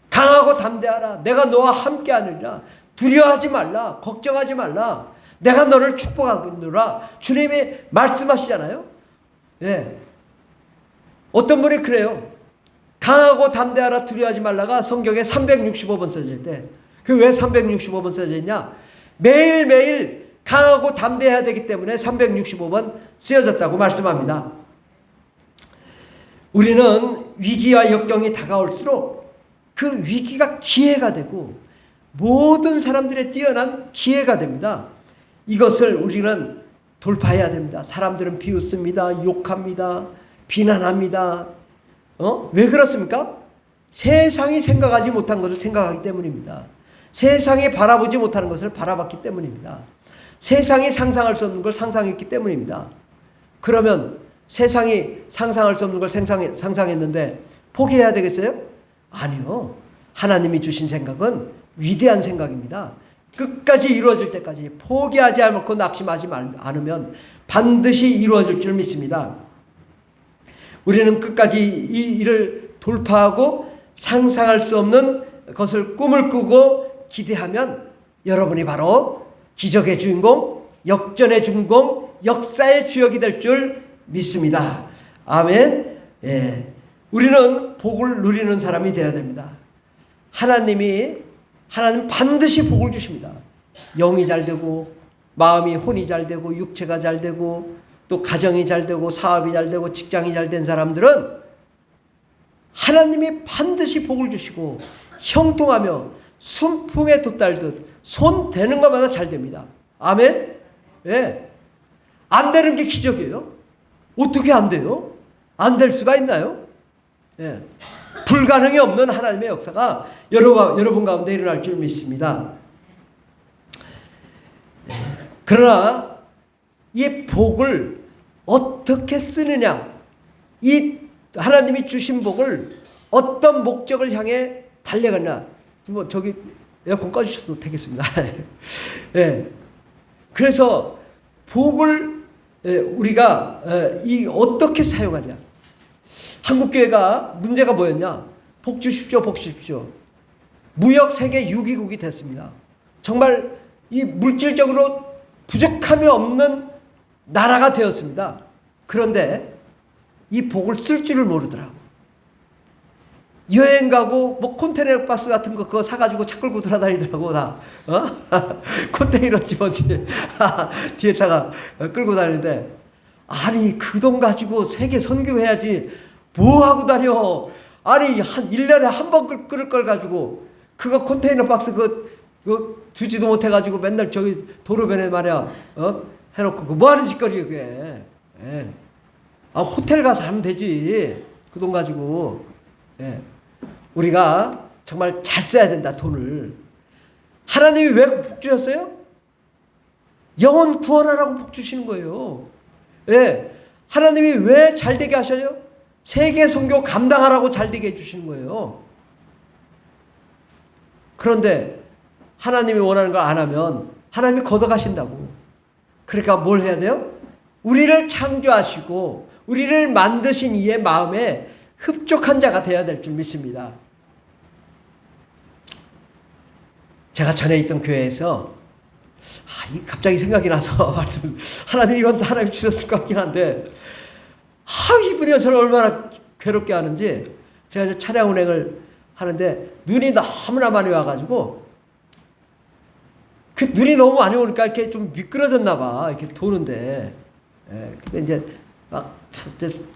강하고 담대하라. 내가 너와 함께하느니라. 두려워하지 말라. 걱정하지 말라. 내가 너를 축복하노라. 주님이 말씀하시잖아요. 어떤 분이 그래요. 강하고 담대하라, 두려워하지 말라가 성경에 365번 써져 있대. 그 왜 365번 써져 있냐? 매일매일 강하고 담대해야 되기 때문에 365번 쓰여졌다고 말씀합니다. 우리는 위기와 역경이 다가올수록 그 위기가 기회가 되고 모든 사람들의 뛰어난 기회가 됩니다. 이것을 우리는 돌파해야 됩니다. 사람들은 비웃습니다. 욕합니다. 비난합니다. 왜 그렇습니까? 세상이 생각하지 못한 것을 생각하기 때문입니다. 세상이 바라보지 못하는 것을 바라봤기 때문입니다. 세상이 상상할 수 없는 걸 상상했기 때문입니다. 그러면 세상이 상상할 수 없는 걸 상상했는데 포기해야 되겠어요? 아니요. 하나님이 주신 생각은 위대한 생각입니다. 끝까지 이루어질 때까지 포기하지 않고 낙심하지 않으면 반드시 이루어질 줄 믿습니다. 우리는 끝까지 이 일을 돌파하고 상상할 수 없는 것을 꿈을 꾸고 기대하면 여러분이 바로 기적의 주인공, 역전의 주인공, 역사의 주역이 될 줄 믿습니다. 아멘. 우리는 복을 누리는 사람이 되어야 됩니다. 하나님 반드시 복을 주십니다. 영이 잘 되고 마음이 혼이 잘 되고 육체가 잘 되고 또 가정이 잘 되고 사업이 잘 되고 직장이 잘 된 사람들은 하나님이 반드시 복을 주시고 형통하며 순풍에 돛달듯 손 대는 것마다 잘 됩니다. 아멘. 안 되는 게 기적이에요. 어떻게 안 돼요? 안 될 수가 있나요? 불가능이 없는 하나님의 역사가 여러분 가운데 일어날 줄 믿습니다. 그러나 이 복을 어떻게 쓰느냐, 이 하나님이 주신 복을 어떤 목적을 향해 달려가냐. 뭐 저기 에어컨 꺼주셔도 되겠습니다. 그래서 복을 우리가 어떻게 사용하냐. 한국교회가 문제가 뭐였냐? 복 주십시오, 복 주십시오. 무역 세계 6위국이 됐습니다. 정말 이 물질적으로 부족함이 없는 나라가 되었습니다. 그런데 이 복을 쓸 줄을 모르더라고. 여행 가고 뭐 컨테이너 박스 같은 거 그거 사가지고 차 끌고 돌아다니더라고. 다 컨테이너 집어지 뒤에다가 끌고 다니는데 아니 그 돈 가지고 세계 선교해야지 뭐 하고 다녀. 아니 한 1년에 한 번 끓을 걸 가지고 그거 컨테이너 박스 그거 두지도 못해가지고 맨날 저기 도로변에 말이야 해놓고 그 뭐하는 짓거리야 그게. 예. 아 호텔 가서 하면 되지 그 돈 가지고. 예. 우리가 정말 잘 써야 된다 돈을. 하나님이 왜 복 주셨어요? 영혼 구원하라고 복 주시는 거예요. 예. 하나님이 왜 잘되게 하셔요? 세계 선교 감당하라고 잘되게 해주시는 거예요. 그런데 하나님이 원하는 걸 안 하면 하나님이 걷어가신다고. 그러니까 뭘 해야 돼요? 우리를 창조하시고 우리를 만드신 이의 마음에 흡족한 자가 되어야 될 줄 믿습니다. 제가 전에 있던 교회에서 갑자기 생각이 나서 말씀, 하나님 이건 하나님이 주셨을 것 같긴 한데 이분이 저를 얼마나 괴롭게 하는지. 제가 이제 차량 운행을 하는데 눈이 너무나 많이 와가지고 그 눈이 너무 많이 오니까 이렇게 좀 미끄러졌나 봐. 이렇게 도는데. 예, 근데 이제 막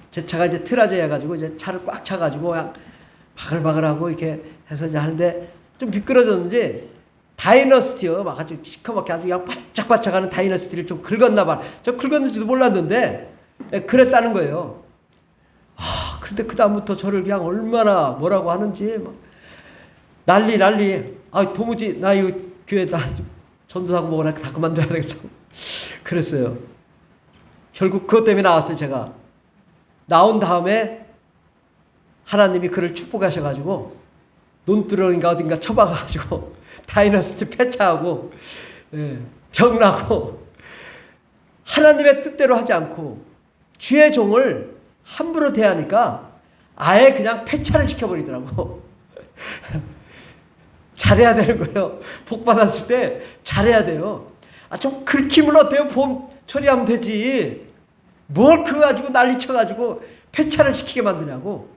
제 차가 이제 트라제 해가지고 이제 차를 꽉 차가지고 그냥 바글바글하고 이렇게 해서 이제 하는데 좀 미끄러졌는지 다이너스티어 막 아주 시커멓게 아주 그냥 바짝바짝 하는 다이너스티를 좀 긁었나 봐. 저 긁었는지도 몰랐는데 그랬다는 거예요. 그런데 그다음부터 저를 그냥 얼마나 뭐라고 하는지 막 난리. 도무지 나 이거 교회 다 전도사고 뭐나 다 그만둬야 되겠다고 그랬어요. 결국 그것 때문에 나왔어요. 제가 나온 다음에 하나님이 그를 축복하셔가지고 논두렁인가 어딘가 쳐박아가지고 다이너스티 폐차하고 병나고 하나님의 뜻대로 하지 않고 주의 종을 함부로 대하니까 아예 그냥 폐차를 시켜버리더라고. 잘해야 되는 거예요. 복 받았을 때 잘해야 돼요. 좀 긁히면 어때요? 봄 처리하면 되지. 뭘 그거 가지고 난리 쳐가지고 폐차를 시키게 만드냐고.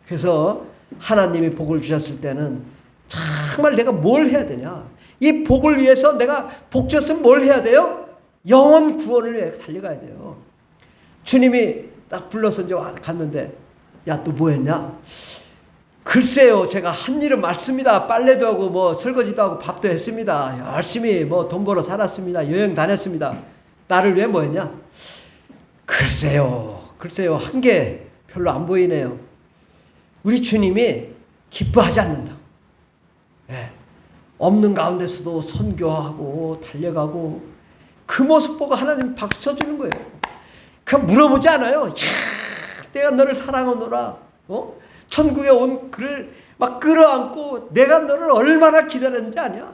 그래서 하나님이 복을 주셨을 때는 정말 내가 뭘 해야 되냐. 이 복을 위해서 내가 복 줬으면 뭘 해야 돼요? 영혼 구원을 위해 달려가야 돼요. 주님이 딱 불러서 이제 갔는데 야, 너 뭐 했냐? 글쎄요, 제가 한 일은 많습니다. 빨래도 하고 뭐 설거지도 하고 밥도 했습니다. 열심히 뭐 돈 벌어 살았습니다. 여행 다녔습니다. 나를 위해 뭐 했냐? 글쎄요, 한 게 별로 안 보이네요. 우리 주님이 기뻐하지 않는다고. 없는 가운데서도 선교하고 달려가고 그 모습 보고 하나님 박수 쳐주는 거예요. 그냥 물어보지 않아요. 내가 너를 사랑하노라. 천국에 온 그를 막 끌어안고 내가 너를 얼마나 기다렸는지 아냐?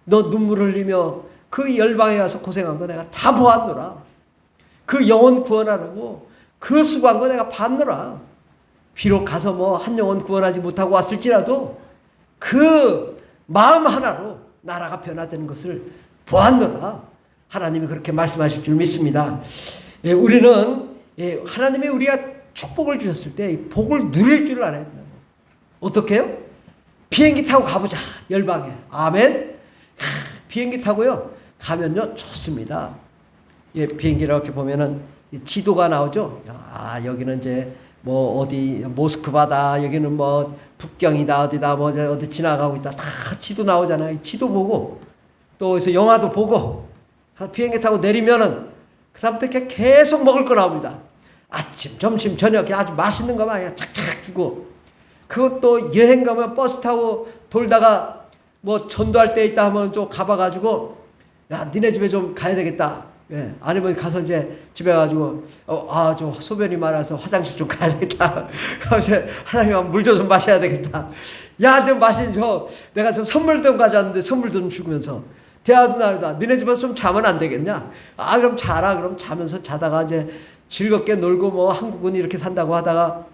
너 눈물 흘리며 그 열방에 와서 고생한 거 내가 다 보았노라. 그 영혼 구원하라고 그 수고한 거 내가 봤노라. 비록 가서 뭐 한 영혼 구원하지 못하고 왔을지라도 그 마음 하나로 나라가 변화되는 것을 보았노라. 하나님이 그렇게 말씀하실 줄 믿습니다. 우리는 하나님이 우리가 축복을 주셨을 때 복을 누릴 줄 알아야 된다고. 어떻게 해요? 비행기 타고 가보자. 열방에. 아멘. 비행기 타고요 가면요 좋습니다. 비행기를 이렇게 보면은 지도가 나오죠. 여기는 이제 뭐 어디 모스크바다, 여기는 뭐 북경이다, 어디다 뭐 어디 지나가고 있다, 다 지도 나오잖아요. 지도 보고 또 어디서 영화도 보고 비행기 타고 내리면은 그 다음부터 이렇게 계속 먹을 거 나옵니다. 아침, 점심, 저녁에 아주 맛있는 거만 그냥 착착 주고. 그것도 여행 가면 버스 타고 돌다가 뭐 전도할 때 있다 하면 좀 가봐가지고 야, 니네 집에 좀 가야 되겠다. 아니면 가서 이제 집에 가지고 좀 소변이 많아서 화장실 좀 가야 되겠다. 그럼 이제 하나님 물 좀 마셔야 되겠다. 야, 너 마신 내가 좀 선물 좀 가져왔는데 선물 좀 주면서 대화도 나누다. 너네 집에서 좀 자면 안 되겠냐? 그럼 자라. 그럼 자면서 자다가 이제 즐겁게 놀고 뭐 한국은 이렇게 산다고 하다가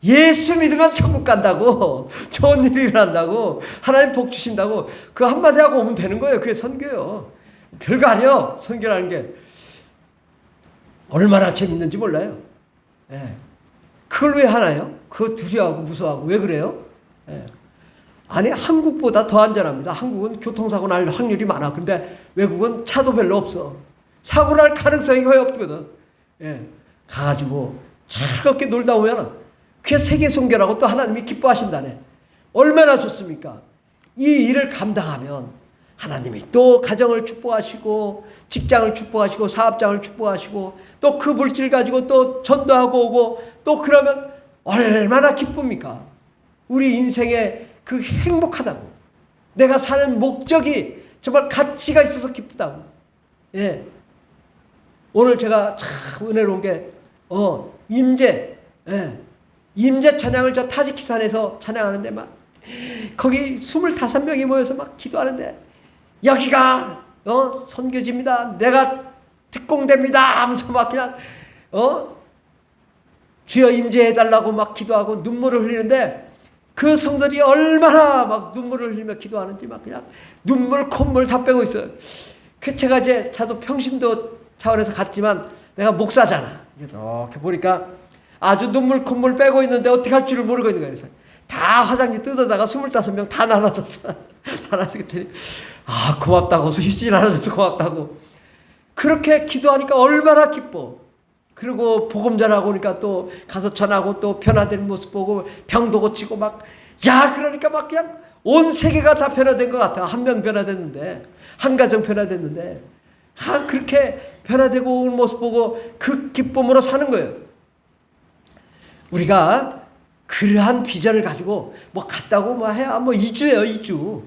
예수 믿으면 천국 간다고, 좋은 일이 일어난다고, 하나님 복 주신다고 그 한마디 하고 오면 되는 거예요. 그게 선교예요. 별거 아니에요. 선교라는 게 얼마나 재밌는지 몰라요. 그걸 왜 하나요? 그거 두려워하고 무서워하고 왜 그래요? 아니, 한국보다 더 안전합니다. 한국은 교통사고 날 확률이 많아. 근데 외국은 차도 별로 없어. 사고 날 가능성이 거의 없거든. 예. 가가지고 즐겁게 놀다 오면은 그게 세계 선교라고 또 하나님이 기뻐하신다네. 얼마나 좋습니까? 이 일을 감당하면 하나님이 또 가정을 축복하시고 직장을 축복하시고 사업장을 축복하시고 또 그 물질 가지고 또 전도하고 오고 또 그러면 얼마나 기쁩니까? 우리 인생에 그 행복하다고. 내가 사는 목적이 정말 가치가 있어서 기쁘다고. 예. 오늘 제가 참 은혜로운 게, 임재, 예. 임재 찬양을 저 타지키산에서 찬양하는데 막, 거기 25명이 모여서 막 기도하는데, 여기가, 선교지입니다. 내가 특공대입니다. 하면서 막 그냥, 주여 임재해달라고 막 기도하고 눈물을 흘리는데, 그 성도들이 얼마나 막 눈물을 흘리며 기도하는지 막 그냥 눈물, 콧물 다 빼고 있어요. 그 제가 이제 저도 평신도 차원에서 갔지만 내가 목사잖아. 이렇게 보니까 아주 눈물, 콧물 빼고 있는데 어떻게 할 줄을 모르고 있는 거예요. 그래서 다 화장지 뜯어다가 25명 다 나눠줬어. 나눠서 그랬더니, 고맙다고, 휴지 나눠줘서 고맙다고. 그렇게 기도하니까 얼마나 기뻐. 그리고 복음 전하고 오니까 또 가서 전하고 또 변화된 모습 보고 병도 고치고 막, 그러니까 막 그냥 온 세계가 다 변화된 것 같아. 한 명 변화됐는데, 한 가정 변화됐는데, 그렇게 변화되고 온 모습 보고 그 기쁨으로 사는 거예요. 우리가 그러한 비전을 가지고 뭐 갔다고 뭐 해야 뭐 2주예요, 2주.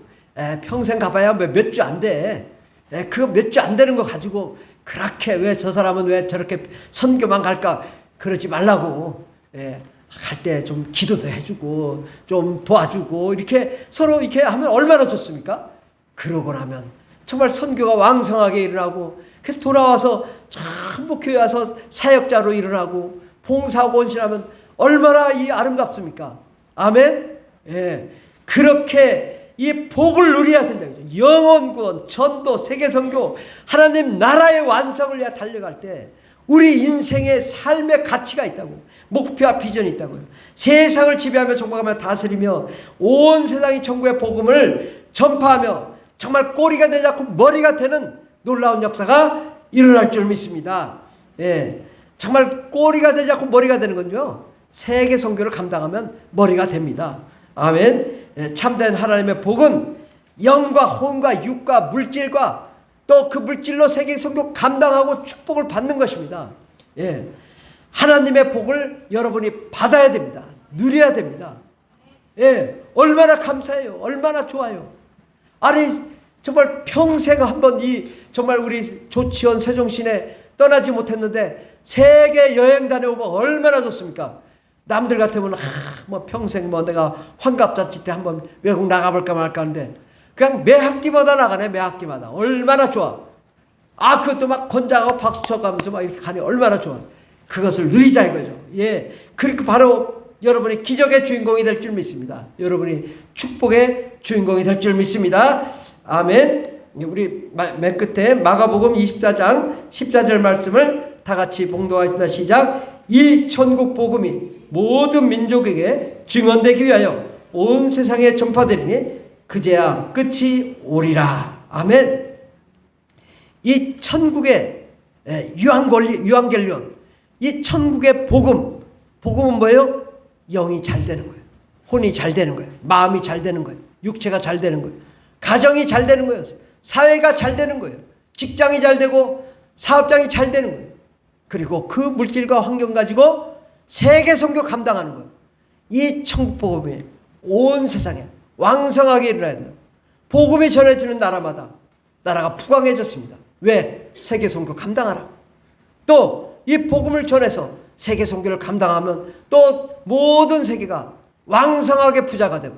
평생 가봐야 몇 주 안 돼. 그거 몇 주 안 되는 거 가지고 그렇게 왜 저 사람은 왜 저렇게 선교만 갈까? 그러지 말라고. 갈 때 좀 기도도 해주고 좀 도와주고 이렇게 서로 이렇게 하면 얼마나 좋습니까? 그러고 나면 정말 선교가 왕성하게 일어나고 돌아와서 전부 교회 와서 사역자로 일어나고 봉사하고 헌신하면 얼마나 이 아름답습니까? 아멘? 그렇게 이 복을 누려야 된다. 영혼구원, 전도, 세계선교, 하나님 나라의 완성을 위해 달려갈 때 우리 인생의 삶의 가치가 있다고. 목표와 비전이 있다고요. 세상을 지배하며 정복하며 다스리며 온 세상이 천국의 복음을 전파하며 정말 꼬리가 되지 않고 머리가 되는 놀라운 역사가 일어날 줄 믿습니다. 정말 꼬리가 되지 않고 머리가 되는 건요, 세계 선교를 감당하면 머리가 됩니다. 아멘. 참된 하나님의 복은 영과 혼과 육과 물질과 또 그 물질로 세계 선교 감당하고 축복을 받는 것입니다. 하나님의 복을 여러분이 받아야 됩니다. 누려야 됩니다. 얼마나 감사해요. 얼마나 좋아요. 아니 정말 평생 한번 정말 우리 조치원 세종시내 떠나지 못했는데 세계 여행 다녀오면 얼마나 좋습니까? 남들 같으면 뭐 평생 뭐 내가 환갑잔치 때 한번 외국 나가볼까 말까 하는데 그냥 매 학기마다 나가네. 매 학기마다 얼마나 좋아. 그것도 막 권장하고 박수 쳐가면서 막 이렇게 가니 얼마나 좋아. 그것을 누리자 이거죠. 그렇게 바로 여러분이 기적의 주인공이 될 줄 믿습니다. 여러분이 축복의 주인공이 될 줄 믿습니다. 아멘. 우리 맨 끝에 마가복음 24장 14절 말씀을 다 같이 봉독하겠습니다. 시작. 이 천국 복음이 모든 민족에게 증언되기 위하여 온 세상에 전파되리니 그제야 끝이 오리라. 아멘. 이 천국의 유앙겔리온, 이 천국의 복음은 뭐예요? 영이 잘 되는 거예요. 혼이 잘 되는 거예요. 마음이 잘 되는 거예요. 육체가 잘 되는 거예요. 가정이 잘 되는 거예요. 사회가 잘 되는 거예요. 직장이 잘 되고 사업장이 잘 되는 거예요. 그리고 그 물질과 환경 가지고 세계 선교 감당하는 거예요. 이 천국 복음이 온 세상에 왕성하게 일어나야 된다. 복음이 전해지는 나라마다 나라가 부강해졌습니다. 왜? 세계 선교 감당하라. 또 이 복음을 전해서 세계 선교를 감당하면 또 모든 세계가 왕성하게 부자가 되고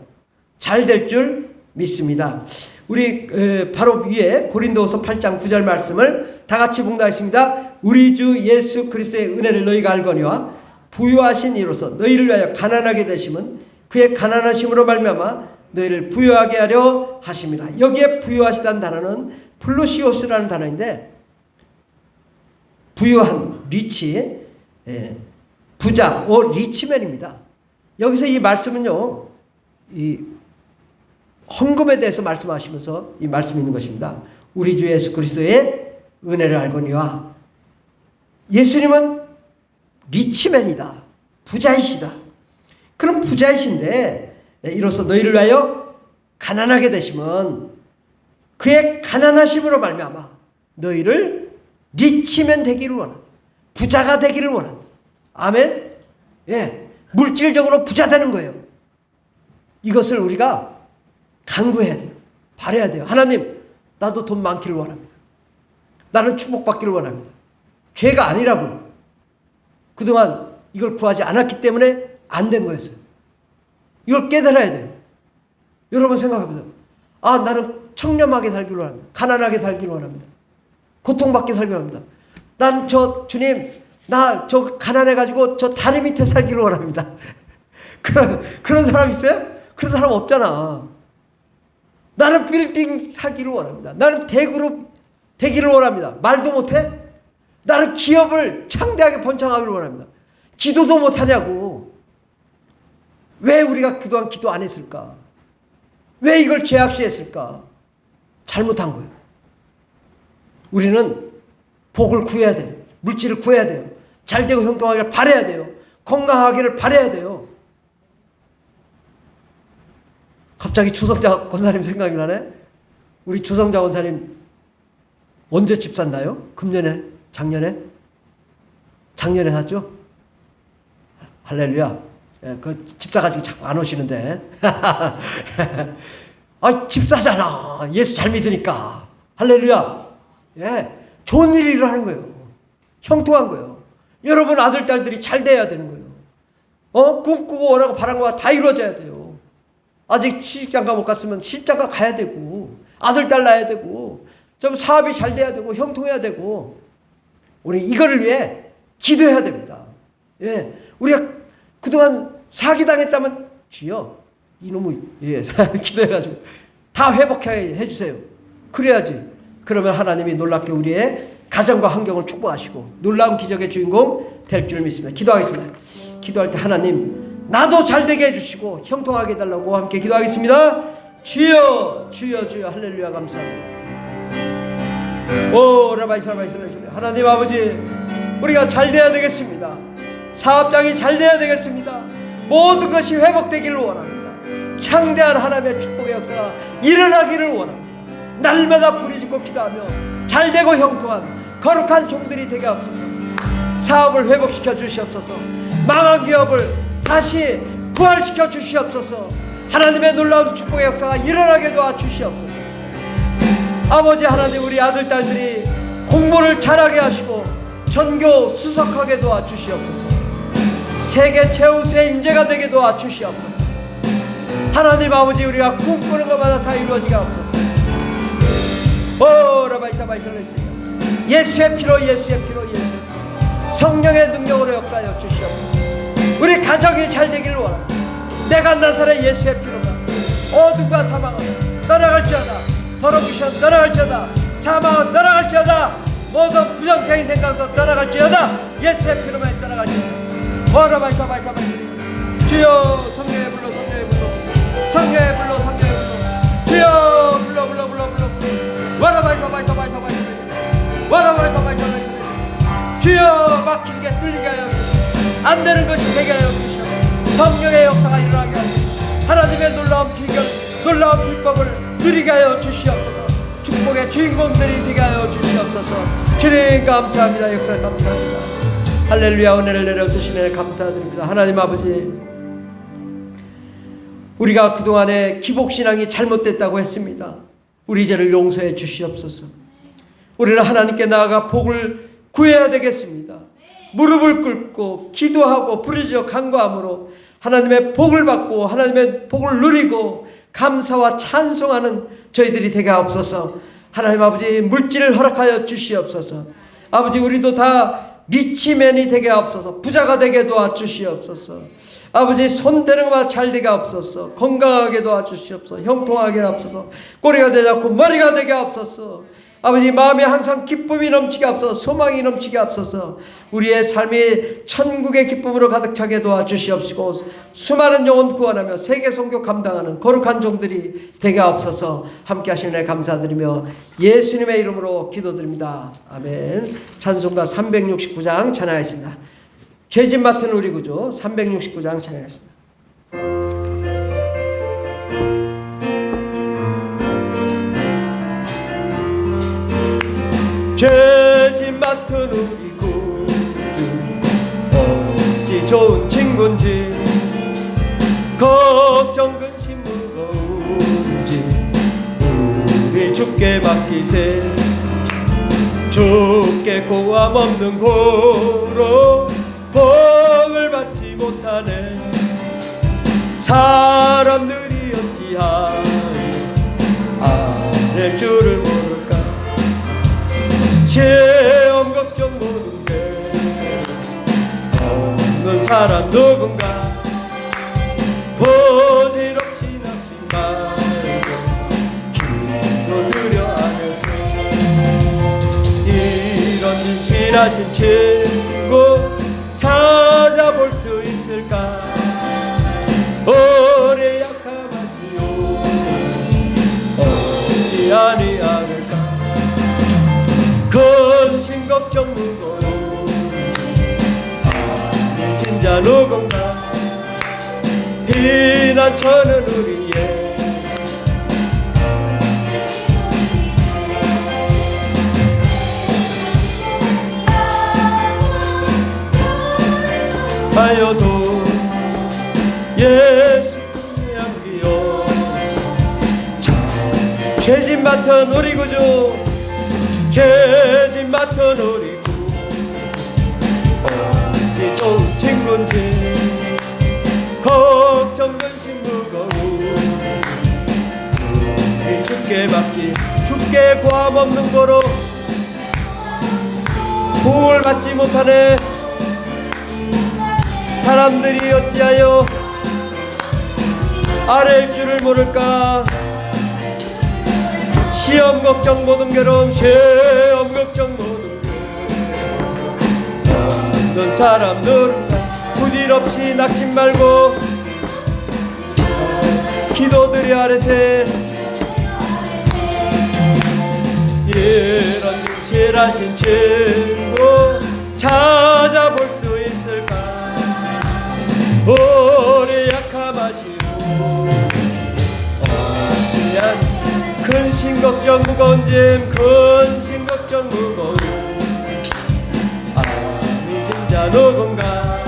잘 될 줄 믿습니다. 우리 바로 위에 고린도후서 8장 9절 말씀을 다 같이 봉독하겠습니다. 우리 주 예수 그리스도의 은혜를 너희가 알거니와 부유하신 이로써 너희를 위하여 가난하게 되심은 그의 가난하심으로 말미암아 너희를 부유하게 하려 하심이라. 여기에 부유하시다는 단어는 플루시오스라는 단어인데 부유한, 리치, 부자, 리치맨입니다. 여기서 이 말씀은요, 이 헌금에 대해서 말씀하시면서 이 말씀이 있는 것입니다. 우리 주 예수 그리스도의 은혜를 알거니와 예수님은 리치맨이다. 부자이시다. 그럼 부자이신데 이로써 너희를 위하여 가난하게 되시면 그의 가난하심으로 말미암아 너희를 리치맨 되기를 원한다. 부자가 되기를 원한다. 아멘. 예, 물질적으로 부자 되는 거예요. 이것을 우리가 간구해야 돼요. 바라야 돼요. 하나님, 나도 돈 많기를 원합니다. 나는 축복받기를 원합니다. 죄가 아니라고요. 그동안 이걸 구하지 않았기 때문에 안 된 거였어요. 이걸 깨달아야 돼요. 여러분 생각해보세요. 아, 나는 청렴하게 살기를 원합니다. 가난하게 살기를 원합니다. 고통받게 살기를 원합니다. 난 주님, 나 가난해가지고 저 다리 밑에 살기를 원합니다. 그런 사람 있어요? 그런 사람 없잖아. 나는 빌딩 사기를 원합니다. 나는 대그룹 되기를 원합니다. 말도 못해? 나는 기업을 창대하게 번창하기를 원합니다. 기도도 못하냐고. 왜 우리가 그동안 기도 안 했을까? 왜 이걸 죄악시했을까? 잘못한 거예요. 우리는 복을 구해야 돼요. 물질을 구해야 돼요. 잘되고 형통하기를 바라야 돼요. 건강하기를 바라야 돼요. 갑자기 조성자 권사님 생각이 나네. 우리 조성자 권사님 언제 집 샀나요? 금년에? 작년에? 작년에 샀죠? 할렐루야. 예, 그 집 사가지고 자꾸 안 오시는데. 아, 집 사잖아. 예수 잘 믿으니까. 할렐루야. 예, 좋은 일이 일어나는 거예요. 형통한 거예요. 여러분 아들, 딸들이 잘 돼야 되는 거예요. 꿈꾸고 원하고 바란 거가 다 이루어져야 돼요. 아직 시집장가 못 갔으면 시집장가 가야 되고, 아들, 딸 낳아야 되고, 좀 사업이 잘 돼야 되고, 형통해야 되고, 우리 이거를 위해 기도해야 됩니다. 예, 우리가 그동안 사기당했다면, 주여, 이놈의, 예, 기도해가지고, 다 회복해 해주세요. 그래야지. 그러면 하나님이 놀랍게 우리의 가정과 환경을 축복하시고, 놀라운 기적의 주인공 될 줄 믿습니다. 기도하겠습니다. 기도할 때 하나님, 나도 잘되게 해주시고 형통하게 해달라고 함께 기도하겠습니다. 주여, 주여, 주여. 할렐루야. 감사합니다. 오 라바이사라바이사라바이사라. 하나님 아버지, 우리가 잘돼야 되겠습니다. 사업장이 잘돼야 되겠습니다. 모든 것이 회복되기를 원합니다. 창대한 하나님의 축복의 역사가 일어나기를 원합니다. 날마다 부르짖고 기도하며 잘되고 형통한 거룩한 종들이 되게 하옵소서. 사업을 회복시켜 주시옵소서. 망한 기업을 다시 부활시켜 주시옵소서. 하나님의 놀라운 축복의 역사가 일어나게 도와주시옵소서. 아버지 하나님, 우리 아들, 딸들이 공부를 잘하게 하시고 전교 수석하게 도와주시옵소서. 세계 최우수의 인재가 되게 도와주시옵소서. 하나님 아버지, 우리가 꿈꾸는 것마다 다 이루어지게 하옵소서. 오 라바이사바이사라이사. 예수의 피로, 예수의 피로, 예수의 피로. 성령의 능력으로 역사하여 주시옵소서. 우리 가정이 잘 되기를 원합니다. 내가 나사렛 예수의 피로가 어둠과 사망은 떠나갈지어다. 더럽기션 떠나갈지어다. 사망은 떠나갈지어다. 모든 부정적인 생각도 떠나갈지어다. 예수의 피로만 떠나갈지어다. 오라바이사바이사바이사. 주여, 성령의 불로, 성령의 불로, 성령의 불로, 성령의 불로. 주여, 불러, 불러, 불러, 불러. 와라바이사바이사바이사바이사. 와라바이사바이사바이사. 주여, 막힌 게 뚫리게 하여 주시옵소서. 안 되는 것이 되게 하여 주시옵소서. 성령의 역사가 일어나게 하소서. 하나님의 놀라운 비결, 놀라운 비법을 누리게 하여 주시옵소서. 축복의 주인공들이 되게 하여 주시옵소서. 주님 감사합니다. 역사 감사합니다. 할렐루야. 은혜를 내려주시네 감사드립니다. 하나님 아버지, 우리가 그동안에 기복신앙이 잘못됐다고 했습니다. 우리 죄를 용서해 주시옵소서. 우리는 하나님께 나아가 복을 구해야 되겠습니다. 무릎을 꿇고 기도하고 부르짖어 간구함으로 하나님의 복을 받고 하나님의 복을 누리고 감사와 찬송하는 저희들이 되게 하옵소서. 하나님 아버지, 물질을 허락하여 주시옵소서. 아버지, 우리도 다 리치맨이 되게 하옵소서. 부자가 되게 도와주시옵소서. 아버지, 손대는 것마다 잘 되게 하옵소서. 건강하게 도와주시옵소서. 형통하게 하옵소서. 꼬리가 되지 않고 머리가 되게 하옵소서. 아버지, 마음에 항상 기쁨이 넘치게 앞서서 소망이 넘치게 앞서서 우리의 삶이 천국의 기쁨으로 가득 차게 도와주시옵시고, 수많은 영혼 구원하며 세계 선교 감당하는 거룩한 종들이 되게 앞서서 함께 하시는 애 감사드리며 예수님의 이름으로 기도드립니다. 아멘. 찬송가 369장 찬양하겠습니다. 죄짐 맡은 우리 구주 369장 찬양하겠습니다. 죄짐 맡은 우리 구주 어찌 좋은 친구인지, 걱정 근심 무거운지 우리 주께 맡기세. 주께 고함 없는 고로 복을 받지 못하네. 사람들이 어찌하여 아랠 줄을 모를까. 시험 걱정 모든 게 없는 사람 누군가. 부질없이 낙심 말고 기도드려 안에서. 이런 진실하신 친구 찾아볼 수 있을까. 오래 약함하시오 어찌 아니하는가. 근심 걱정 무거운 아니 진짜 누군가. 피난처는 우리의 하여도 예수 향기여. 죄짐 맡은 우리 구주, 죄짐 맡은 우리 구주 어찌 좋은 친구인지, 걱정 근심 무거운 우리 주께 맡기. 주께 고함 없는 거로 구원을 받지 못하네. 사람들이 어찌하여 아랠 줄을 모를까. 시험 걱정 모든 괴로움, 시험 걱정 모든 괴로움 없는 사람들은 부질없이 낙심 말고 기도드려 아뢰세. 이런 진실하신 친구 찾아볼 수 있을까. 오래 약함하시오 어찌한 근심 걱정 무거운 짐, 근심 걱정 무거운 아니 진짜 누군가.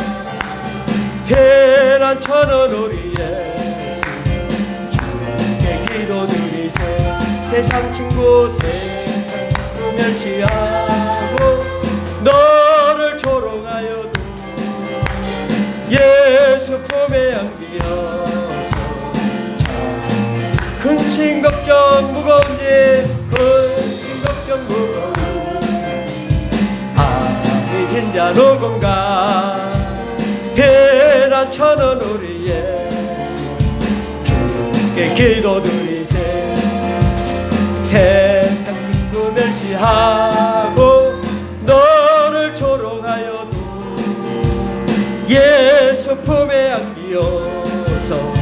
피난처는 우리 예수 주께 기도드리세. 세상 친구 세상 멸시하고 너를 조롱하여도 예수 품에 안기어서 근심 걱정 무거운 짐, 근심 걱정 무거운 아니 진짜 누군가. 피난처는 우리 예수 주께 기도드리세. 세상 친구 멸시하고 너를 조롱하여도 예수 품에 안기어서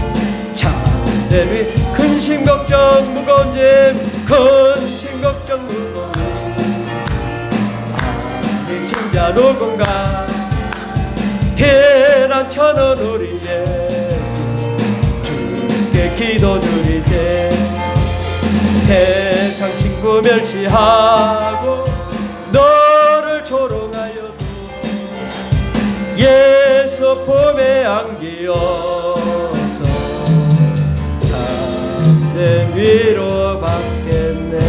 참된 위 근심 걱정 무거운 짐, 근심 걱정 무거운 아니 진짜 누군가. 피난처는 우리 예수 주께 기도드리세. 세상 친구 멸시하고 너를 조롱하여도 예수 품에 안기어서 참된 위로 받겠네.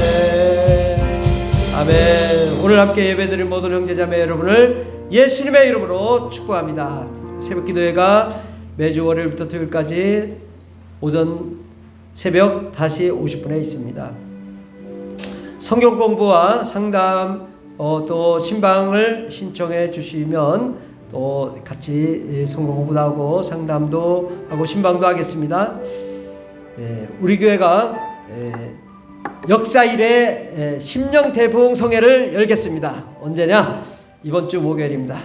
아멘. 오늘 함께 예배드린 모든 형제자매 여러분을 예수님의 이름으로 축복합니다. 새벽기도회가 매주 월요일부터 토요일까지 오전 새벽 5시 50분에 있습니다. 성경 공부와 상담 또 신방을 신청해 주시면 또 같이 성경 공부도 하고 상담도 하고 신방도 하겠습니다. 우리 교회가 역사 이래 심령 대부흥성회를 열겠습니다. 언제냐? 이번 주 목요일입니다.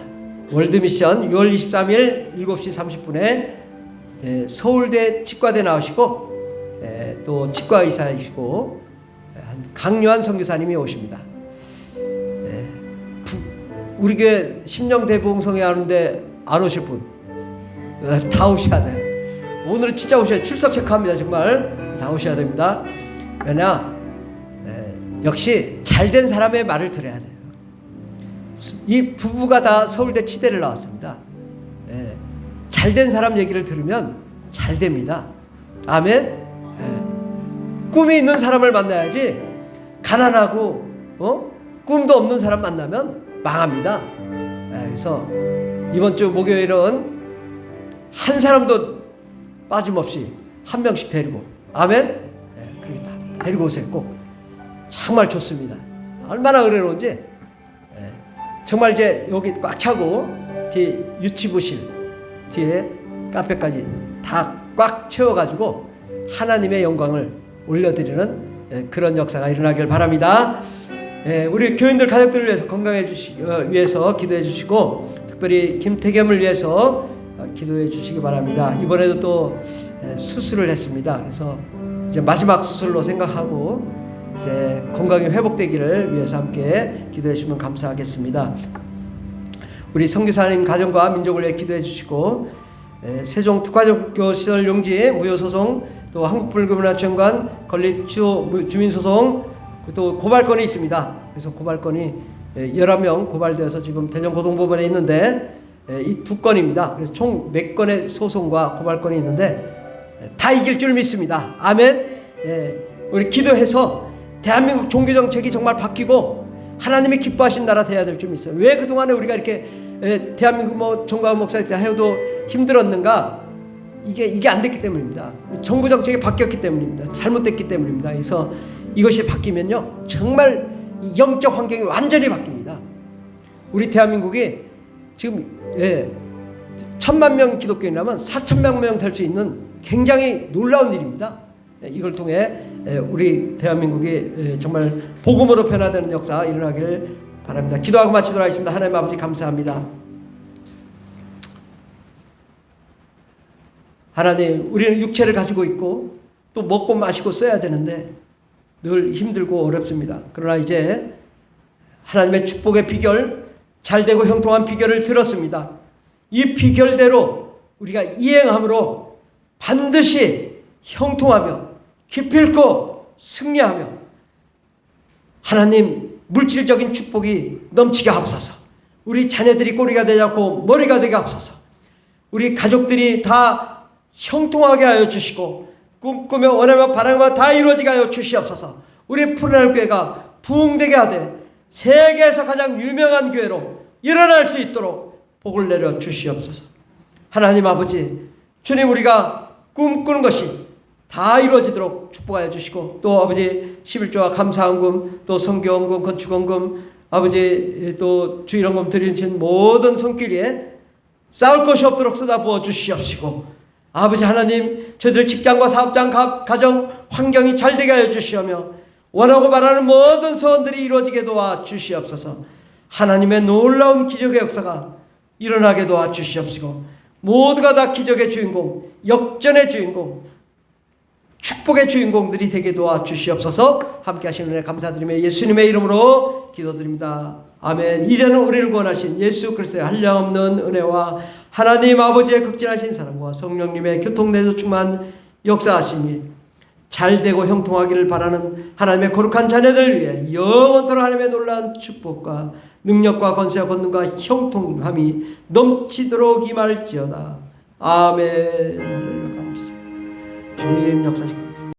월드미션 6월 23일 7시 30분에 서울대 치과대 나오시고 또 치과 의사이시고 강요한 선교사님이 오십니다. 우리 교회 심령 대부흥성회 하는데 안 오실 분 다 오셔야 돼요. 오늘은 진짜 오셔야 돼요. 출석 체크합니다. 정말 다 오셔야 됩니다. 왜냐? 역시 잘된 사람의 말을 들어야 돼요. 이 부부가 다 서울대 치대를 나왔습니다. 잘된 사람 얘기를 들으면 잘 됩니다. 아멘. 꿈이 있는 사람을 만나야지 가난하고 꿈도 없는 사람 만나면 망합니다. 그래서 이번 주 목요일은 한 사람도 빠짐없이 한 명씩 데리고 아멘. 그렇게 다 데리고 오세요. 꼭 정말 좋습니다. 얼마나 은혜로운지. 정말 이제 여기 꽉 차고 뒤에 유치부실 뒤에 카페까지 다 꽉 채워가지고 하나님의 영광을 올려드리는 그런 역사가 일어나길 바랍니다. 우리 교인들 가족들을 위해서 건강해 위해서 기도해 주시고 특별히 김태겸을 위해서 기도해 주시기 바랍니다. 이번에도 또 수술을 했습니다. 그래서 이제 마지막 수술로 생각하고 이제 건강이 회복되기를 위해서 함께 기도해 주시면 감사하겠습니다. 우리 선교사님 가정과 민족을 위해 기도해 주시고 세종 특화학교 시설 용지 무효소송 또 한국불교문화체육관 건립 주민소송 또 고발건이 있습니다. 그래서 고발건이 11명 고발되어서 지금 대전고등법원에 있는데 이 두 건입니다. 그래서 총 4건의 소송과 고발건이 있는데 다 이길 줄 믿습니다. 아멘. 우리 기도해서 대한민국 종교정책이 정말 바뀌고 하나님이 기뻐하신 나라 돼야 될 줄 믿어요. 왜 그동안에 우리가 이렇게 대한민국 정광훈 목사님 해도 힘들었는가? 이게 안 됐기 때문입니다. 정부 정책이 바뀌었기 때문입니다. 잘못됐기 때문입니다. 그래서 이것이 바뀌면요 정말 영적 환경이 완전히 바뀝니다. 우리 대한민국이 지금 1,000만 명 기독교인이라면 4,000만 명 될 수 있는 굉장히 놀라운 일입니다. 이걸 통해 우리 대한민국이 정말 복음으로 변화되는 역사 일어나기를 바랍니다. 기도하고 마치도록 하겠습니다. 하나님 아버지 감사합니다. 하나님, 우리는 육체를 가지고 있고 또 먹고 마시고 써야 되는데 늘 힘들고 어렵습니다. 그러나 이제 하나님의 축복의 비결, 잘되고 형통한 비결을 들었습니다. 이 비결대로 우리가 이행함으로 반드시 형통하며 기필코 승리하며 하나님 물질적인 축복이 넘치게 하옵소서. 우리 자녀들이 꼬리가 되지 않고 머리가 되게 하옵소서. 우리 가족들이 다 형통하게 하여 주시고 꿈꾸며 원하며 바라며 다 이루어지게 하여 주시옵소서. 우리 푸른하늘 교회가 부흥되게 하되 세계에서 가장 유명한 교회로 일어날 수 있도록 복을 내려 주시옵소서. 하나님 아버지, 주님 우리가 꿈꾸는 것이 다 이루어지도록 축복하여 주시고 또 아버지 11조와 감사헌금 또 선교헌금 건축헌금 아버지 또 주일헌금 드리신 모든 손길에 쌓을 것이 없도록 쏟아부어 주시옵시고 아버지 하나님 저희들 직장과 사업장 가정 환경이 잘되게 하여 주시오며 원하고 바라는 모든 소원들이 이루어지게 도와 주시옵소서. 하나님의 놀라운 기적의 역사가 일어나게 도와 주시옵시고 모두가 다 기적의 주인공, 역전의 주인공, 축복의 주인공들이 되게 도와 주시옵소서. 함께 하시는 은혜 감사드리며 예수님의 이름으로 기도드립니다. 아멘. 이제는 우리를 구원하신 예수 그리스도의 한량없는 은혜와 하나님 아버지의 극진하신 사랑과 성령님의 교통내도 충만 역사하심이 잘되고 형통하기를 바라는 하나님의 거룩한 자녀들 위해 영원토록 하나님의 놀라운 축복과 능력과 권세와 권능과 형통함이 넘치도록 임할지어다. 아멘. 주님 역사하시고